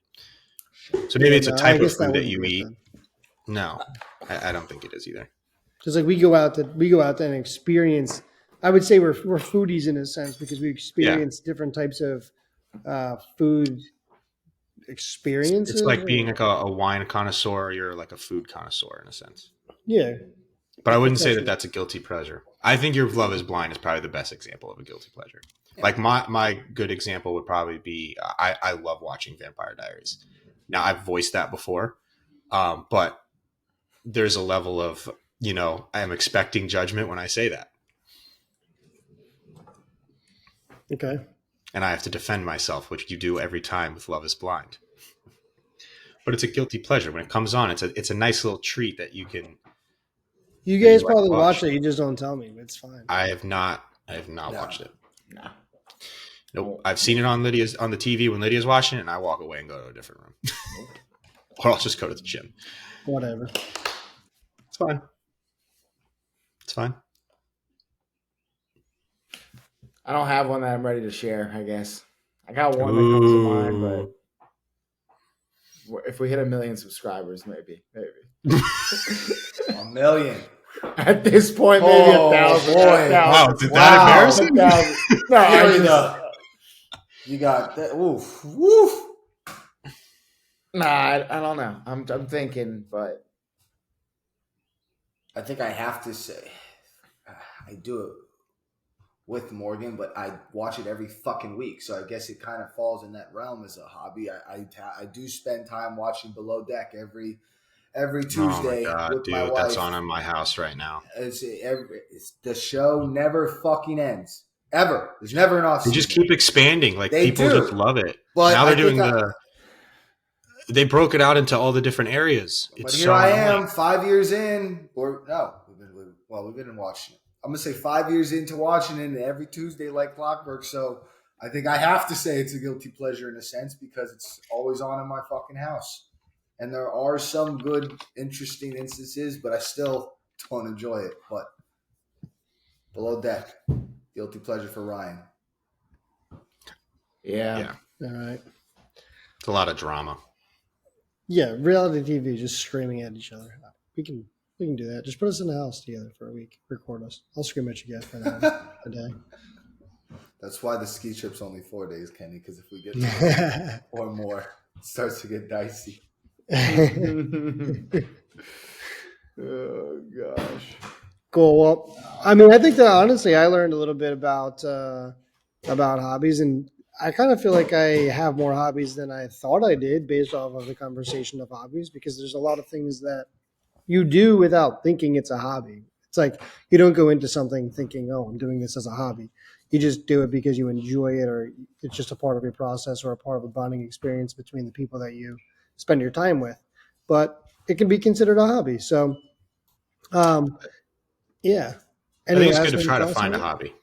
C: So maybe it's a type of food that you eat. No, I don't think it is either.
B: Because like we go out there and experience. I would say we're foodies in a sense because we experience different types of food experiences.
C: It's like being like a wine connoisseur, or you're like a food connoisseur in a sense.
B: Yeah.
C: But I wouldn't say that that's a guilty pleasure. I think your Love is Blind is probably the best example of a guilty pleasure. Yeah. Like my good example would probably be I love watching Vampire Diaries. Now I've voiced that before, but there's a level of, I am expecting judgment when I say that.
B: Okay.
C: And I have to defend myself, which you do every time with Love is Blind. But it's a guilty pleasure. When it comes on, it's a nice little treat that you can...
B: You guys probably watch it. You just don't tell me. It's fine.
C: I have not watched it. No. Nope. I've seen it on the TV when Lydia's watching it, and I walk away and go to a different room. Or I'll just go to the gym.
B: Whatever.
C: It's fine. It's fine.
D: I don't have one that I'm ready to share, I guess. I got one that comes to mind, but If we hit 1 million subscribers, maybe.
A: A million.
D: At this point, maybe
A: Oh,
D: 1,000.
A: boy.
C: Wow, is that
A: Wow.
C: embarrassing?
D: 1,000. No, I
A: Give it
D: just,
A: up. You got that. Oof. Woof.
D: nah, I don't know. I'm thinking, but
A: I think I have to say, I do it with Morgan, but I watch it every fucking week. So I guess it kind of falls in that realm as a hobby. I do spend time watching Below Deck every Tuesday
C: oh my God,
A: with my
C: dude,
A: wife.
C: that's on in my house right now.
A: It's the show never fucking ends. Ever. There's never an off
C: They
A: season.
C: just keep expanding. Like
A: They
C: people
A: do.
C: just love it.
A: But
C: now
A: I
C: they're doing
A: think
C: they broke it out into all the different areas.
A: But
C: It's
A: here
C: so
A: I
C: annoying.
A: am, 5 years in, or no, we've been watching it. I'm gonna say 5 years into watching it, and every Tuesday like clockwork. So I think I have to say it's a guilty pleasure in a sense because it's always on in my fucking house. And there are some good, interesting instances, but I still don't enjoy it. But Below Deck, guilty pleasure for Ryan.
D: yeah.
B: All right.
C: It's a lot of drama.
B: Yeah, reality TV, just screaming at each other. We can do that. Just put us in the house together for a week. Record us. I'll scream at you guys for an hour a day.
A: That's why the ski trip's only 4 days, Kenny. Because if we get to or more, it starts to get dicey.
D: Oh gosh.
B: Cool. Well, I mean, I think that honestly, I learned a little bit about hobbies, and I kind of feel like I have more hobbies than I thought I did based off of the conversation of hobbies, because there's a lot of things that you do without thinking it's a hobby. It's like you don't go into something thinking, "Oh, I'm doing this as a hobby." You just do it because you enjoy it, or it's just a part of your process, or a part of a bonding experience between the people that you spend your time with. But it can be considered a hobby. So, yeah.
C: I think it's
B: Any
C: good to
B: last
C: try to
B: thoughts
C: find a
B: on it?
C: hobby.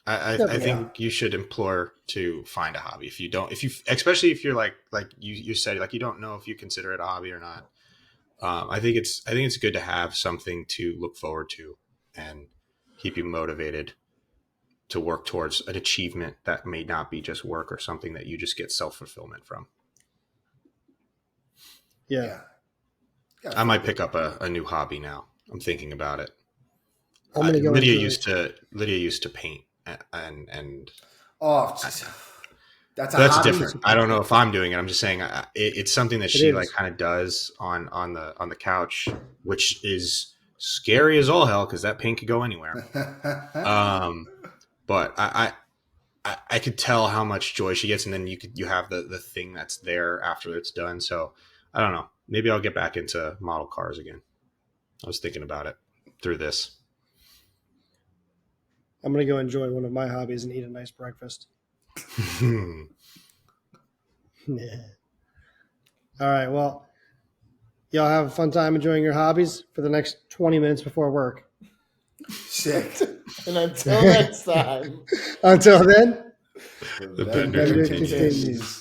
C: I
B: Definitely.
C: think you should implore to find a hobby. If you don't, especially if you're like you said, like you don't know if you consider it a hobby or not. I think it's good to have something to look forward to and keep you motivated to work towards an achievement that may not be just work or something that you just get self-fulfillment from.
B: Yeah.
C: I might pick up a new hobby now. I'm thinking about it.
B: I'm gonna go
C: Lydia
B: into
C: used to paint and
A: Oh, that's
C: that's
A: hobby.
C: different. I don't know if I'm doing it. I'm just saying it's something that she
B: is.
C: like kind of does on the couch, which is scary as all hell because that paint could go anywhere. But I could tell how much joy she gets, and then you have the thing that's there after it's done. So I don't know. Maybe I'll get back into model cars again. I was thinking about it through this.
B: I'm gonna go enjoy one of my hobbies and eat a nice breakfast. Yeah. All right. Well, y'all have a fun time enjoying your hobbies for the next 20 minutes before work.
A: Sick.
D: And until next time.
B: Until then,
C: The bender continues.